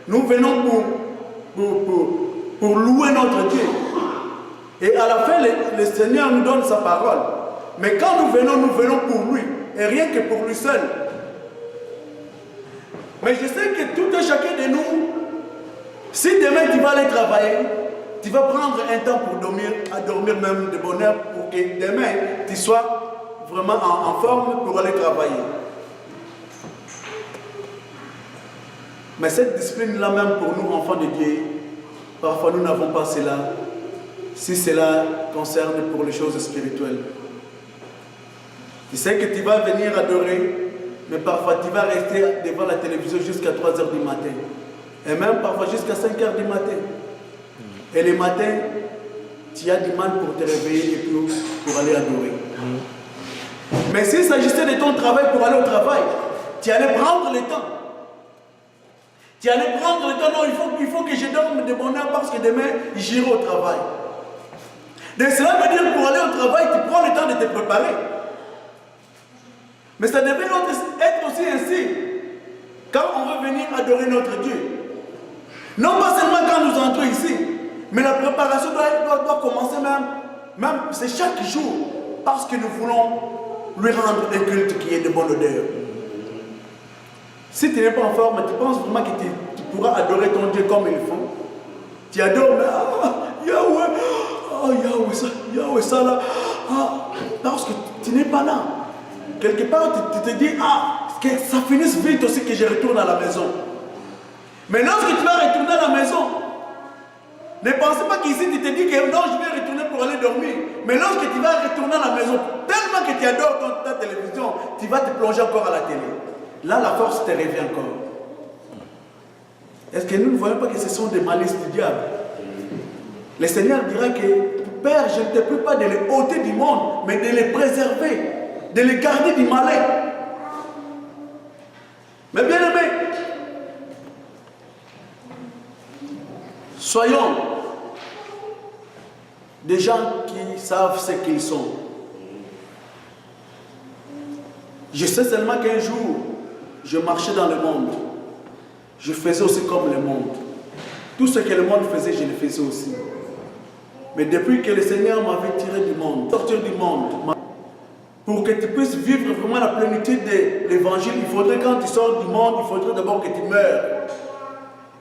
S2: Nous venons pour louer notre Dieu. Et à la fin, le Seigneur nous donne sa parole. Mais quand nous venons pour lui, et rien que pour lui seul. Mais je sais que tout un chacun de nous, si demain tu vas aller travailler, tu vas prendre un temps pour dormir, à dormir même de bonheur, pour que demain tu sois vraiment en forme pour aller travailler. Mais cette discipline-là même pour nous, enfants de Dieu, parfois nous n'avons pas cela, si cela concerne pour les choses spirituelles. Tu sais que tu vas venir adorer, mais parfois tu vas rester devant la télévision jusqu'à 3 h du matin. Et même parfois jusqu'à 5 h du matin. Et le matin, tu as du mal pour te réveiller et pour aller adorer. Mais s'il s'agissait de ton travail pour aller au travail, tu allais prendre le temps. Tu allais prendre le temps, non, il faut que je dorme de bonne heure parce que demain, j'irai au travail. Donc cela veut dire pour aller au travail, tu prends le temps de te préparer. Mais ça devait être aussi ainsi quand on veut venir adorer notre Dieu. Non pas seulement quand nous entrons ici, mais la préparation doit commencer même c'est chaque jour, parce que nous voulons lui rendre un culte qui est de bonne odeur. Si tu n'es pas en forme, tu penses vraiment que tu pourras adorer ton Dieu comme il faut. Tu adores, mais Yahweh, ça là, parce que tu n'es pas là. Quelque part, tu te dis, que ça finisse vite aussi que je retourne à la maison. Mais lorsque tu vas retourner à la maison, ne pensez pas qu'ici tu te dis que non, je vais retourner pour aller dormir. Mais lorsque tu vas retourner à la maison, tellement que tu adores ta télévision, tu vas te plonger encore à la télé. Là, la force te revient encore. Est-ce que nous ne voyons pas que ce sont des malices du diable? Le Seigneur dira que, Père, je ne te prie pas de les ôter du monde, mais de les préserver, de les garder du malin. Mais bien aimés, soyons des gens qui savent ce qu'ils sont. Je sais seulement qu'un jour, je marchais dans le monde. Je faisais aussi comme le monde. Tout ce que le monde faisait, je le faisais aussi. Mais depuis que le Seigneur m'avait tiré du monde, sortir du monde, pour que tu puisses vivre vraiment la plénitude de l'évangile, il faudrait, quand tu sors du monde, il faudrait d'abord que tu meurs.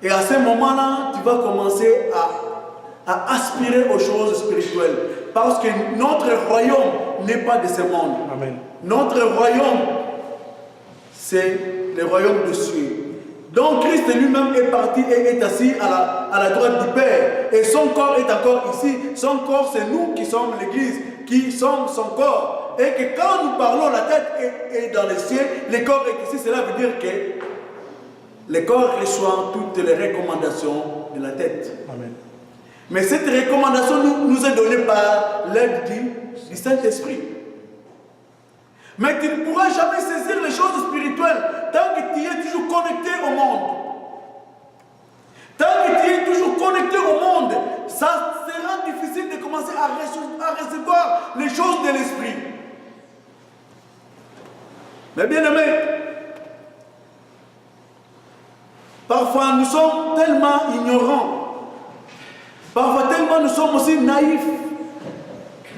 S2: Et à ce moment-là, tu vas commencer à aspirer aux choses spirituelles. Parce que notre royaume n'est pas de ce monde.
S3: Amen.
S2: Notre royaume, c'est le royaume de cieux. Donc Christ lui-même est parti et est assis à la droite du Père. Et son corps est encore ici. Son corps, c'est nous qui sommes l'Église, qui sommes son corps. Et que quand nous parlons, la tête est dans les cieux, le corps est ici. Cela veut dire que le corps reçoit toutes les recommandations de la tête. Amen. Mais cette recommandation nous est donnée par l'aide du Saint-Esprit. Mais tu ne pourras jamais saisir les choses spirituelles tant que tu es toujours connecté au monde. Tant que tu es toujours connecté au monde, ça sera difficile de commencer à recevoir les choses de l'esprit. Mais bien aimés, parfois nous sommes tellement ignorants, parfois tellement nous sommes aussi naïfs,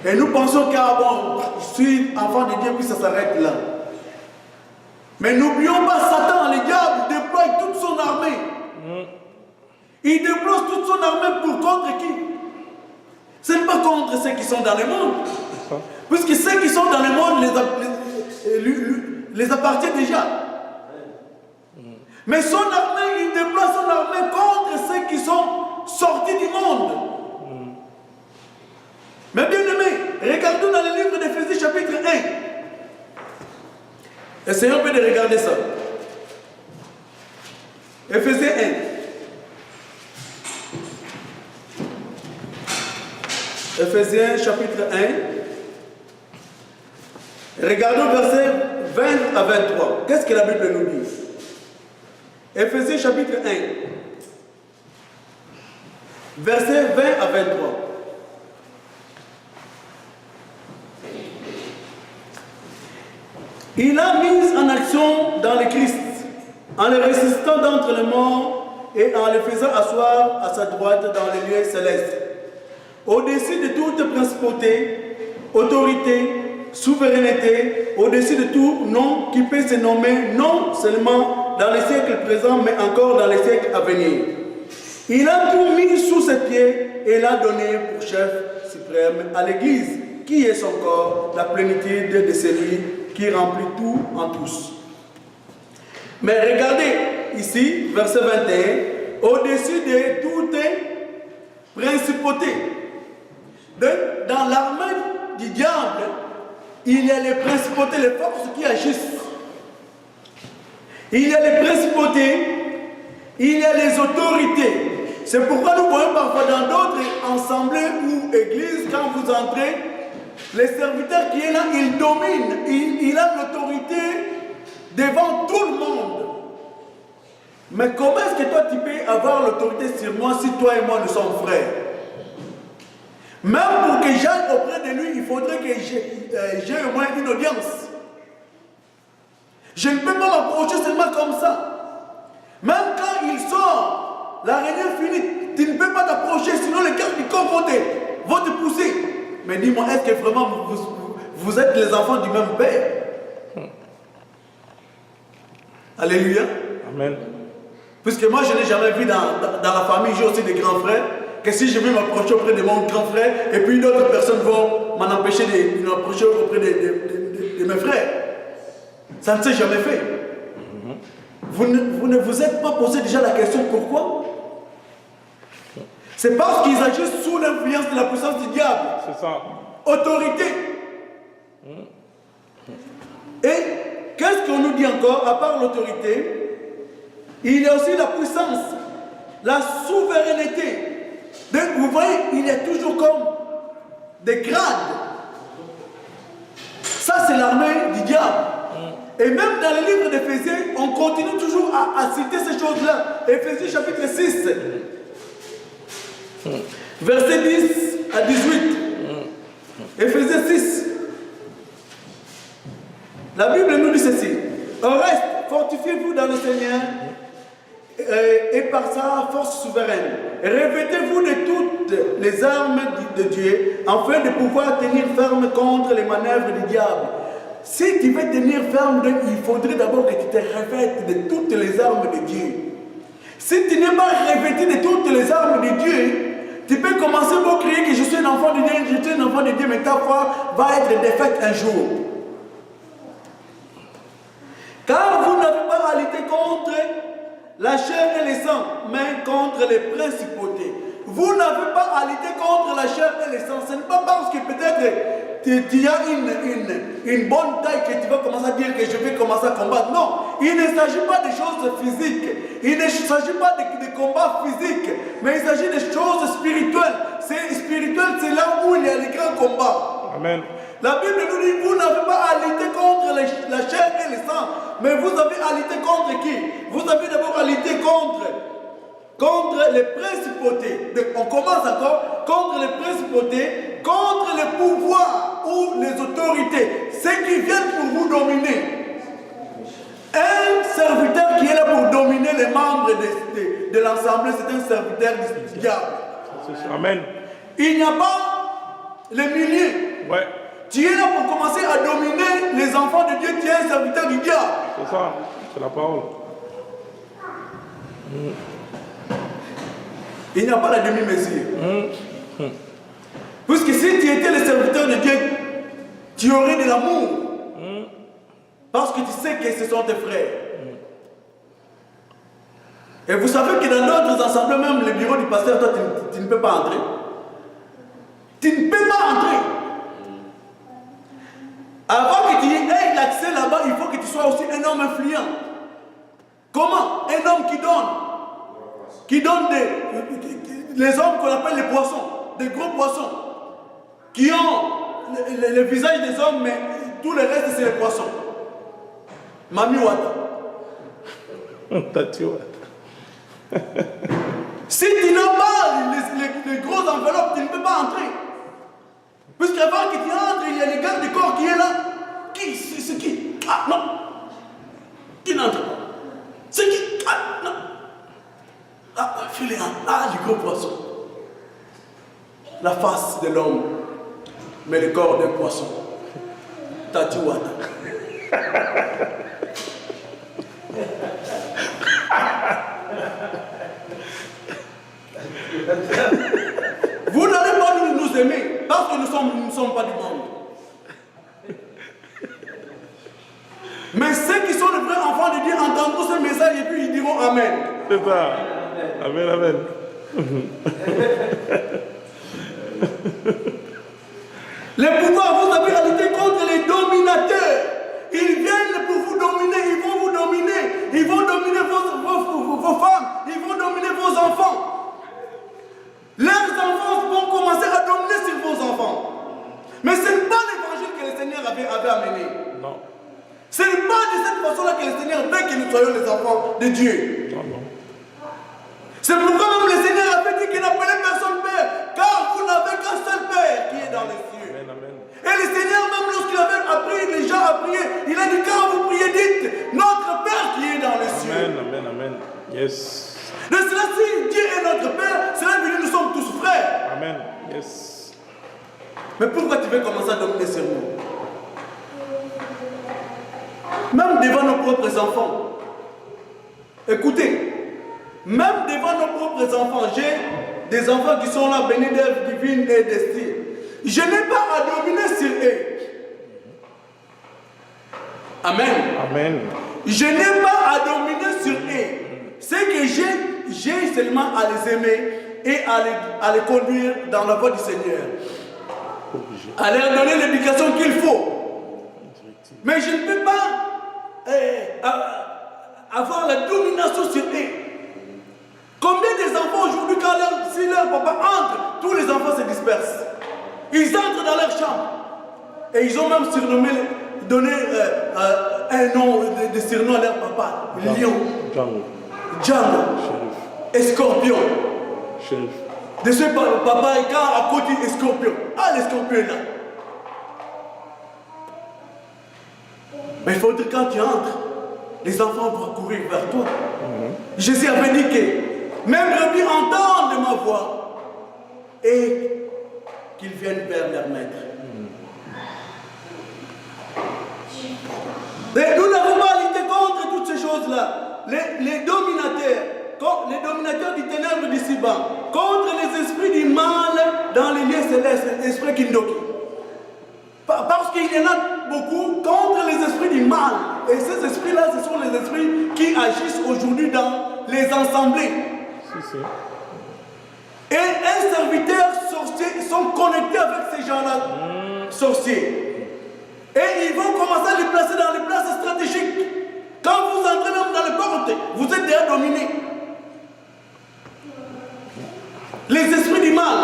S2: et nous pensons je suis enfant de Dieu, puis ça s'arrête là. Mais n'oublions pas, Satan, le diable, déploie toute son armée. Il déploie toute son armée pour contre qui? Ce n'est pas contre ceux qui sont dans le monde. Puisque ceux qui sont dans le monde les appartiennent déjà. Mais son armée, il déploie son armée contre ceux qui sont sortis du monde. Mais bien aimés, regardons dans le livre d'Éphésiens chapitre 1. Essayons un peu de regarder ça. Éphésiens 1. Éphésiens chapitre 1. Regardons versets 20 à 23. Qu'est-ce que la Bible nous dit? Éphésiens chapitre 1. Versets 20 à 23. Il a mis en action dans le Christ, en le ressuscitant d'entre les morts et en le faisant asseoir à sa droite dans les lieux célestes, au-dessus de toute principauté, autorité, souveraineté, au-dessus de tout nom qui peut se nommer non seulement dans les siècles présents, mais encore dans les siècles à venir. Il a tout mis sous ses pieds et l'a donné pour chef suprême à l'Église, qui est son corps, la plénitude de celui qui remplit tout en tous. Mais regardez ici, verset 21, au-dessus de toute principauté. Dans l'armée du diable, il y a les principautés, les forces qui agissent. Il y a les principautés, il y a les autorités. C'est pourquoi nous voyons parfois dans d'autres assemblées ou églises, quand vous entrez, les serviteurs qui est là, il domine, il a l'autorité devant tout le monde. Mais comment est-ce que toi tu peux avoir l'autorité sur moi si toi et moi nous sommes frères? Même pour que j'aille auprès de lui, il faudrait que j'ai au moins une audience. Je ne peux pas m'approcher seulement comme ça. Même quand il sort, la réunion finit, tu ne peux pas t'approcher, sinon les gardes du corps vont te pousser. Mais dis-moi, est-ce que vraiment vous êtes les enfants du même père? Alléluia.
S3: Amen.
S2: Puisque moi, je n'ai jamais vu dans la famille, j'ai aussi des grands frères, que si je veux m'approcher auprès de mon grand frère, et puis d'autres personnes vont m'en empêcher de m'approcher auprès de mes frères. Ça ne s'est jamais fait. Vous ne vous êtes pas posé déjà la question pourquoi? C'est parce qu'ils agissent sous l'influence de la puissance du diable.
S3: C'est ça.
S2: Autorité. Et qu'est-ce qu'on nous dit encore, à part l'autorité? Il y a aussi la puissance, la souveraineté. Donc, vous voyez, il y a toujours comme des grades. Ça, c'est l'armée du diable. Et même dans le livre d'Éphésiens, on continue toujours à citer ces choses-là. Éphésiens chapitre 6, verset 10 à 18. Éphésiens 6. La Bible nous dit ceci. Au reste, fortifiez-vous dans le Seigneur et par sa force souveraine. Revêtez-vous de toutes les armes de Dieu afin de pouvoir tenir ferme contre les manœuvres du diable. Si tu veux tenir ferme, il faudrait d'abord que tu te revêtes de toutes les armes de Dieu. Si tu n'es pas revêtu de toutes les armes de Dieu, tu peux commencer pour crier que je suis un enfant de Dieu, je suis un enfant de Dieu, mais ta foi va être défaite un jour. Car vous n'avez pas à lutter contre la chair et le sang, mais contre les principautés. Vous n'avez pas à lutter contre la chair et le sang. Ce n'est pas parce que peut-être tu as une bonne taille que tu vas commencer à dire que je vais commencer à combattre. Non, il ne s'agit pas de choses physiques. Il ne s'agit pas de combats physiques, mais il s'agit de choses spirituelles. C'est spirituel, c'est là où il y a les grands combats.
S3: Amen.
S2: La Bible nous dit, vous n'avez pas à lutter contre la chair et le sang, mais vous avez à lutter contre qui? Vous avez d'abord à lutter contre contre les principautés. Donc, on commence encore contre les principautés, contre les pouvoirs ou les autorités, ceux qui viennent pour vous dominer. Un serviteur qui est là pour dominer les membres de l'Assemblée, c'est un serviteur du diable.
S3: Amen.
S2: Il n'y a pas les milliers.
S3: Ouais.
S2: Tu es là pour commencer à dominer les enfants de Dieu, tu es un serviteur du diable.
S3: C'est ça, c'est la parole.
S2: Il n'y a pas la demi-mesure. Puisque si tu étais le serviteur de Dieu, tu aurais de l'amour. Parce que tu sais que ce sont tes frères. Et vous savez que dans d'autres assemblées, même le bureau du pasteur, toi, tu ne peux pas entrer. Tu ne peux pas entrer. Avant que tu aies l'accès là-bas, il faut que tu sois aussi un homme influent. Comment? Un homme qui donne les hommes qu'on appelle les poissons, des gros poissons, qui ont le visage des hommes, mais tout le reste c'est les poissons. Mami Wata.
S3: Tati Wata.
S2: Si tu n'as pas les grosses enveloppes, tu ne peux pas entrer. Puisqu'avant que tu entres, il y a les gardes du corps qui est là. Qui? C'est qui? Ah non. Qui n'entre pas? C'est qui? Ah non. Ah, filet, ah, les gros poissons. La face de l'homme, mais le corps d'un poisson. Tati Wata. Vous n'allez pas nous aimer parce que nous ne sommes pas du monde. Mais ceux qui sont les vrais enfants de Dieu entendront ce message et puis ils diront Amen.
S3: C'est ça. Amen, amen.
S2: Les pouvoirs, vous avez à lutter contre les dominateurs. Ils viennent pour vous dominer, ils vont vous dominer. Ils vont dominer vos femmes, ils vont dominer vos enfants. Leurs enfants vont commencer à dominer sur vos enfants. Mais ce n'est pas l'évangile que le Seigneur avait amené.
S3: Non.
S2: Ce n'est pas de cette façon-là que le Seigneur veut que nous soyons les enfants de Dieu.
S3: Non, non.
S2: C'est pourquoi même le Seigneur avait dit qu'il n'appelait personne Père, car vous n'avez qu'un seul Père qui est dans les cieux.
S3: Amen, amen.
S2: Et le Seigneur, même lorsqu'il avait appris les gens à prier, il a dit quand vous priez, dites notre Père qui est dans les cieux.
S3: Amen, amen, amen. Yes.
S2: De cela, si Dieu est notre Père, cela veut dire que nous sommes tous frères.
S3: Amen. Yes.
S2: Mais pourquoi tu veux commencer à dominer sur nous? Même devant nos propres enfants. Écoutez, même devant nos propres enfants, j'ai des enfants qui sont là, bénis d'œuvres divines et d'estime. Je n'ai pas à dominer sur eux. Amen.
S3: Amen.
S2: Je n'ai pas à dominer sur eux. C'est que j'ai seulement à les aimer et à les conduire dans la voie du Seigneur. À leur donner l'éducation qu'il faut. Mais je ne peux pas avoir la domination sur eux. Combien des enfants aujourd'hui, si leur papa entre, tous les enfants se dispersent. Ils entrent dans leur chambre. Et ils ont même donné un nom de surnom à leur papa. Lion.
S3: Django.
S2: Django. Et Scorpion.
S3: Chérif.
S2: De ce papa, et quand à côté est Scorpion. Ah, le Scorpion est là. Mais il faut que quand tu entres, les enfants vont courir vers toi. Jésus avait dit que même brebis entendent ma voix et qu'ils viennent vers leur maître. Mais nous n'avons pas à lutter contre toutes ces choses-là. Les dominateurs du ténèbre d'ici-bas, contre les esprits du mal dans les lieux célestes, les esprits Kindoki. Parce qu'il y en a beaucoup contre les esprits du mal. Et ces esprits-là, ce sont les esprits qui agissent aujourd'hui dans les assemblées.
S3: Si, si.
S2: Et un serviteur sorcier sont connectés avec ces gens-là, sorciers. Et ils vont commencer à les placer dans les places stratégiques. Quand vous entrez même dans les portes, vous êtes déjà dominés. Les esprits du mal,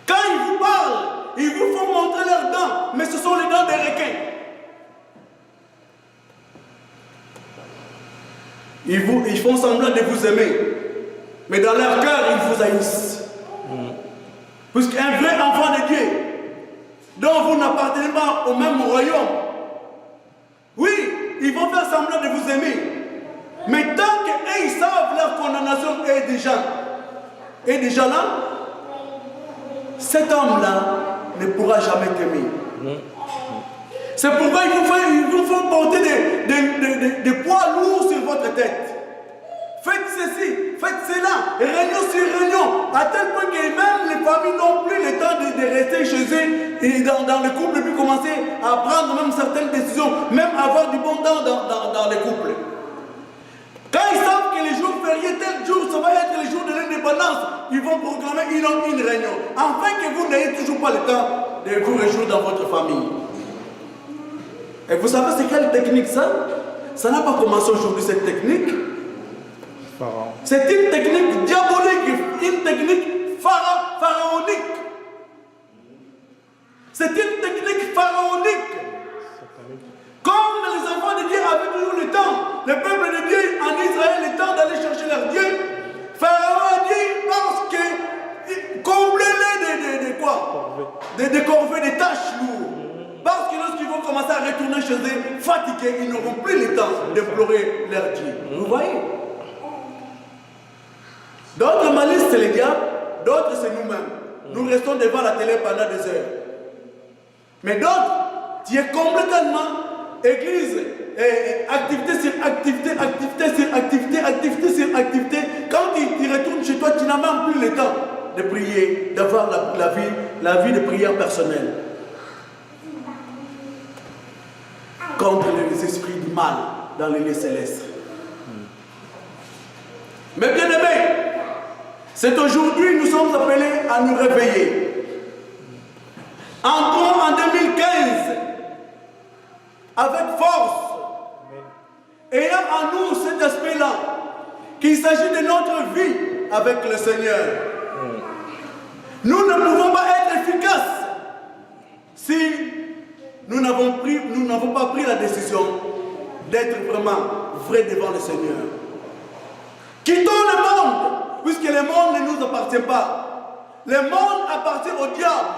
S2: quand ils vous parlent, ils vous font montrer leurs dents, mais ce sont les dents des requins. Ils font semblant de vous aimer. Mais dans leur cœur, ils vous haïssent. Puisqu'un vrai enfant de Dieu, dont vous n'appartenez pas au même royaume, oui, ils vont faire semblant de vous aimer. Mais tant qu'ils savent leur condamnation est déjà là, cet homme-là ne pourra jamais t'aimer. C'est pourquoi il vous faut porter des poids lourds sur votre tête. Faites ceci, faites cela, réunion sur réunion, à tel point que même les familles n'ont plus le temps de rester chez eux et dans le couple, et puis commencer à prendre même certaines décisions, même avoir du bon temps dans les couples. Quand ils savent que les jours fériés, tel jour, ça va être le jour de l'indépendance, ils vont proclamer une réunion, afin que vous n'ayez toujours pas le temps de vous réjouir dans votre famille. Et vous savez c'est quelle technique ça? Ça n'a pas commencé aujourd'hui cette technique. C'est une technique diabolique, une technique pharaonique. C'est une technique pharaonique. Comme les enfants de Dieu avaient toujours le temps, le peuple de Dieu en Israël, le temps d'aller chercher leur Dieu, Pharaon a dit parce que comblez-les de quoi? Des corvées, des tâches lourdes. Parce que lorsqu'ils vont commencer à retourner chez eux, fatigués, ils n'auront plus le temps d'implorer leur Dieu. Vous voyez? D'autres malices, c'est les diables, d'autres, c'est nous-mêmes. Nous restons devant la télé pendant des heures. Mais d'autres, tu es complètement église, activité sur activité, activité sur activité, activité sur activité. Quand tu retournes chez toi, tu n'as même plus le temps de prier, d'avoir la vie de prière personnelle. Contre les esprits du mal dans les lieux célestes. Mais bien aimés, c'est aujourd'hui nous sommes appelés à nous réveiller. Entrons en 2015 avec force, ayant en nous cet aspect-là, qu'il s'agit de notre vie avec le Seigneur. Nous ne pouvons pas être efficaces si nous n'avons pas pris la décision d'être vraiment vrais devant le Seigneur. Quittons le monde, puisque le monde ne nous appartient pas. Le monde appartient au diable.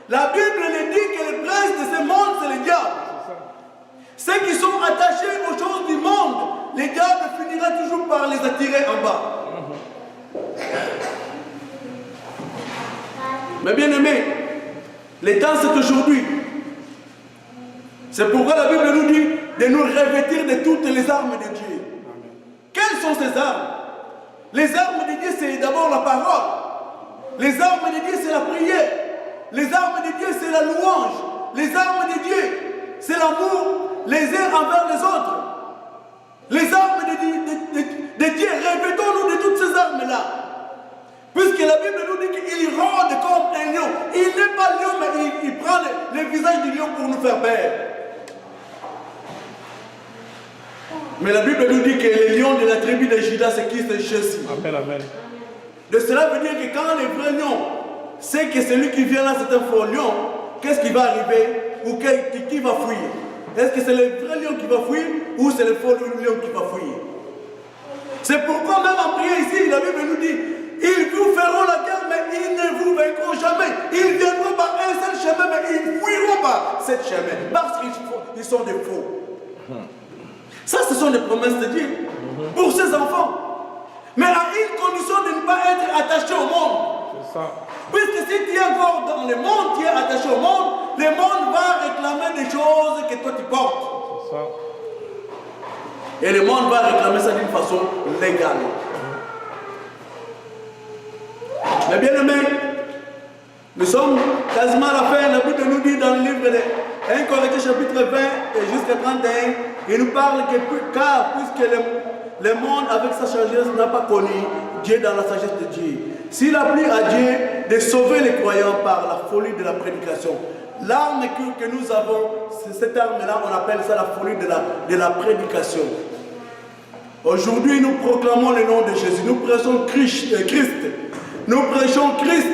S2: La Bible nous dit que le prince de ce monde, c'est le diable. Ceux qui sont attachés aux choses du monde, le diable finira toujours par les attirer en bas. Mais bien aimés, le temps c'est aujourd'hui. C'est pourquoi la Bible nous dit de nous revêtir de toutes les armes de Dieu. Quelles sont ces armes? Les armes de Dieu, c'est d'abord la parole. Les armes de Dieu, c'est la prière. Les armes de Dieu, c'est la louange. Les armes de Dieu, c'est l'amour les uns envers les autres. Les armes de Dieu, revêtons-nous de toutes ces armes-là. Puisque la Bible nous dit qu'il rôde comme un lion. Il n'est pas lion, mais il prend le visage du lion pour nous faire peur. Mais la Bible nous dit que les lions de la tribu de Judas, c'est qui? C'est Jésus. Amen, amen. De cela veut dire que quand les vrais lions savent que celui qui vient là, c'est un faux lion, qu'est-ce qui va arriver? Ou qui va fuir? Est-ce que c'est le vrai lion qui va fuir ou c'est le faux lion qui va fuir? C'est pourquoi même en prière ici, la Bible nous dit, ils vous feront la guerre, mais ils ne vous vaincront jamais. Ils viendront par un seul chemin, mais ils ne fuiront pas cette chemin. Parce qu'ils sont des faux. Ça, ce sont des promesses de Dieu pour ses enfants. Mais à une condition de ne pas être attaché au monde. C'est ça. Puisque si tu es encore dans le monde, tu es attaché au monde, le monde va réclamer des choses que toi tu portes. C'est ça. Et le monde va réclamer ça d'une façon légale. Mais bien aimés, nous sommes quasiment à la fin. La Bible nous dit dans le livre de 1 Corinthiens chapitre 20 et jusqu'à 31, il nous parle que car puisque le monde avec sa sagesse n'a pas connu Dieu dans la sagesse de Dieu, s'il a plu à Dieu de sauver les croyants par la folie de la prédication. L'arme que nous avons, cette arme-là, on appelle ça la folie de la prédication. Aujourd'hui, nous proclamons le nom de Jésus. Nous prêchons Christ. Nous prêchons Christ.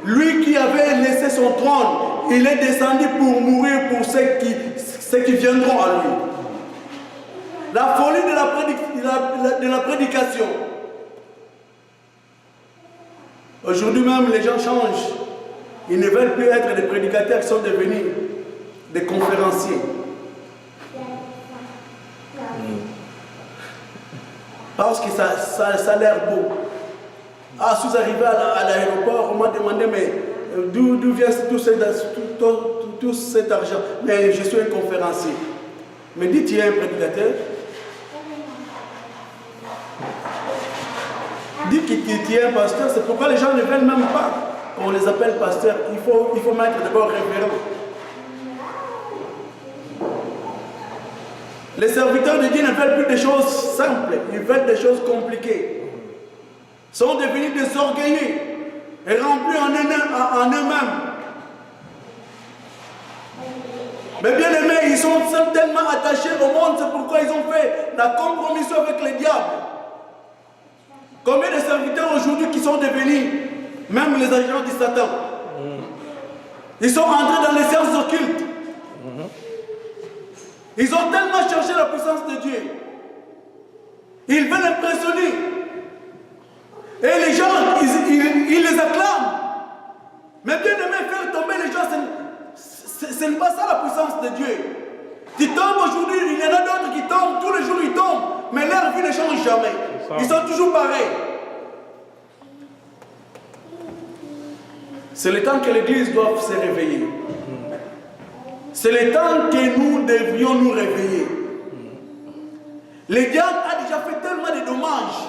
S2: Lui qui avait laissé son trône, il est descendu pour mourir pour ceux qui viendront à lui. La folie de la prédication. Aujourd'hui même, les gens changent. Ils ne veulent plus être des prédicateurs, ils sont devenus des conférenciers. Parce que ça a l'air beau. Ah, si vous arrivez à l'aéroport, on m'a demandé, mais d'où vient tout cet argent? Mais je suis un conférencier. Mais dites, tu es un prédicateur? Dites que tu es un pasteur. C'est pourquoi les gens ne veulent même pas qu'on les appelle pasteurs. Il faut mettre d'abord révérend. Les serviteurs de Dieu ne veulent plus des choses simples, ils veulent des choses compliquées. Ils sont devenus des orgueilleux et remplis en eux-mêmes. Mais bien aimés, ils sont tellement attachés au monde, c'est pourquoi ils ont fait la compromission avec le diable. Combien de serviteurs aujourd'hui qui sont devenus même les agents du Satan? Ils sont entrés dans les sciences occultes. Ils ont tellement cherché la puissance de Dieu. Ils veulent impressionner. Et les gens, ils les acclament. Mais bien aimé, faire tomber les gens, ce n'est pas ça la puissance de Dieu. Tu tombes aujourd'hui, il y en a d'autres qui tombent, tous les jours ils tombent, mais leur vie ne change jamais. Ils sont toujours pareils. C'est le temps que l'Église doit se réveiller. C'est le temps que nous devrions nous réveiller. Le diable a déjà fait tellement de dommages.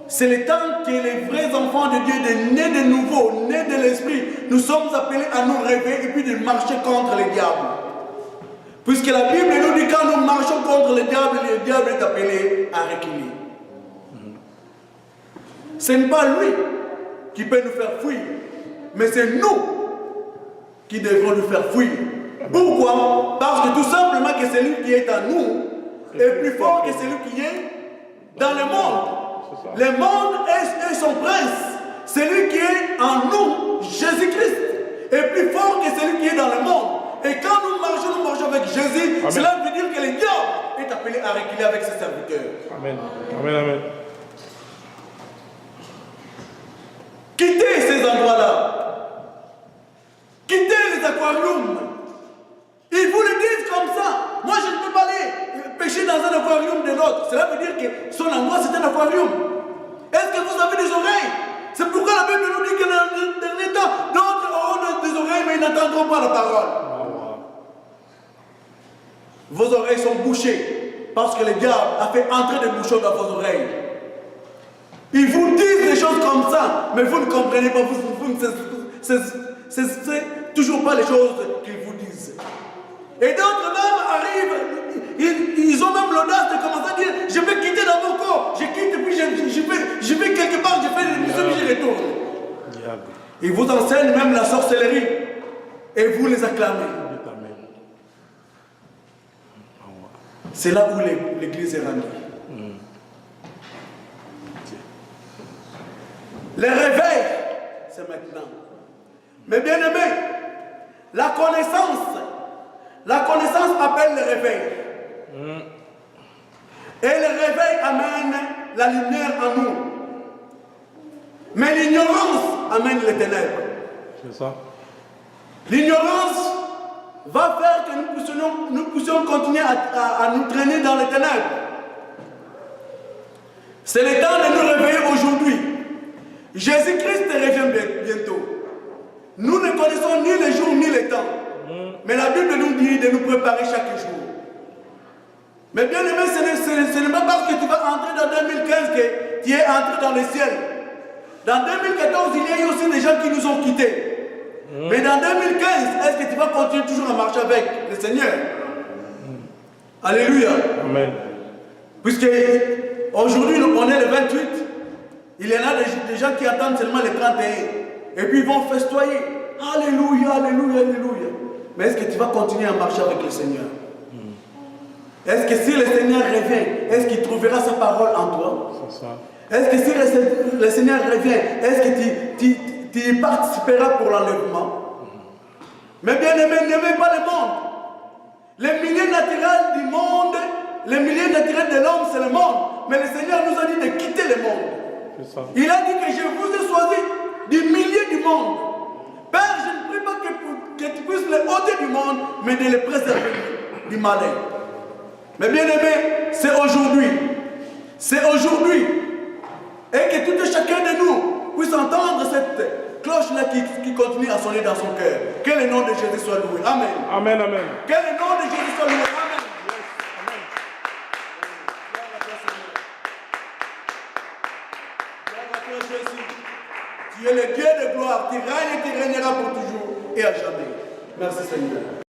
S2: C'est le temps que les vrais enfants de Dieu, nés de nouveau, nés de l'Esprit, nous sommes appelés à nous réveiller et puis de marcher contre le diable. Puisque la Bible nous dit que quand nous marchons contre le diable est appelé à reculer. Ce n'est pas lui qui peut nous faire fuir, mais c'est nous qui devront nous faire fuir. Pourquoi? Parce que tout simplement que celui qui est en nous est plus fort que celui qui est dans le monde. Le monde est son prince. Celui qui est en nous, Jésus-Christ, est plus fort que celui qui est dans le monde. Et quand nous marchons avec Jésus, amen. Cela veut dire que le diable est appelé à reculer avec ses serviteurs.
S3: Amen. Amen, amen.
S2: Quittez ces endroits-là. Quittez les aquariums. Ils vous le disent comme ça. Moi, je ne peux pas aller pêcher dans un aquarium de l'autre. Cela veut dire que son endroit, c'est un aquarium. Est-ce que vous avez des oreilles? C'est pourquoi la Bible nous dit que dans le dernier temps, d'autres auront des oreilles, mais ils n'entendront pas la parole. Vos oreilles sont bouchées parce que le diable a fait entrer des bouchons dans vos oreilles. Ils vous disent des choses comme ça, mais vous ne comprenez pas, vous ne cessez toujours pas les choses qu'ils vous disent. Et d'autres même arrivent, ils ont même l'audace de commencer à dire, je vais quitter dans mon corps, je quitte et puis je vais quelque part, je fais des missions et je retourne. Ils vous enseignent même la sorcellerie et vous les acclamez. C'est là où l'Église est rendue. Le réveil, c'est maintenant. Mais bien aimé, la connaissance appelle le réveil. Et le réveil amène la lumière en nous. Mais l'ignorance amène les ténèbres.
S3: C'est ça.
S2: L'ignorance va faire que nous puissions continuer à nous traîner dans les ténèbres. C'est le temps de nous réveiller aujourd'hui. Jésus-Christ revient bientôt. Nous ne connaissons ni les jours ni les temps. Mais la Bible nous dit de nous préparer chaque jour. Mais bien aimé, ce n'est pas parce que tu vas entrer dans 2015 que tu es entré dans le ciel. Dans 2014, il y a eu aussi des gens qui nous ont quittés. Mais dans 2015, est-ce que tu vas continuer toujours à marcher avec le Seigneur? Alléluia. Amen. Puisque aujourd'hui, on est le 28, il y en a des gens qui attendent seulement le 31. Et puis ils vont festoyer. Alléluia, alléluia, alléluia. Mais est-ce que tu vas continuer à marcher avec le Seigneur? Est-ce que si le Seigneur revient, est-ce qu'il trouvera sa parole en toi? C'est ça. Est-ce que si le Seigneur revient, est-ce que tu participeras pour l'enlèvement? Mais bien aimé, n'aimez pas le monde. Le milieu naturel du monde, le milieu naturel de l'homme, c'est le monde. Mais le Seigneur nous a dit de quitter le monde. Il a dit que je vous ai choisi des milliers du monde. Père, je ne prie pas que tu puisses les ôter du monde, mais de les préserver du malin. Mais bien aimé, c'est aujourd'hui. C'est aujourd'hui. Et que tout et chacun de nous puisse entendre cette cloche-là qui continue à sonner dans son cœur. Que le nom de Jésus soit loué. Amen.
S3: Amen, amen.
S2: Que le nom de Jésus soit loué. Amen. Tu es le Dieu de gloire, tu règnes et tu régneras pour toujours et à jamais. Merci Seigneur.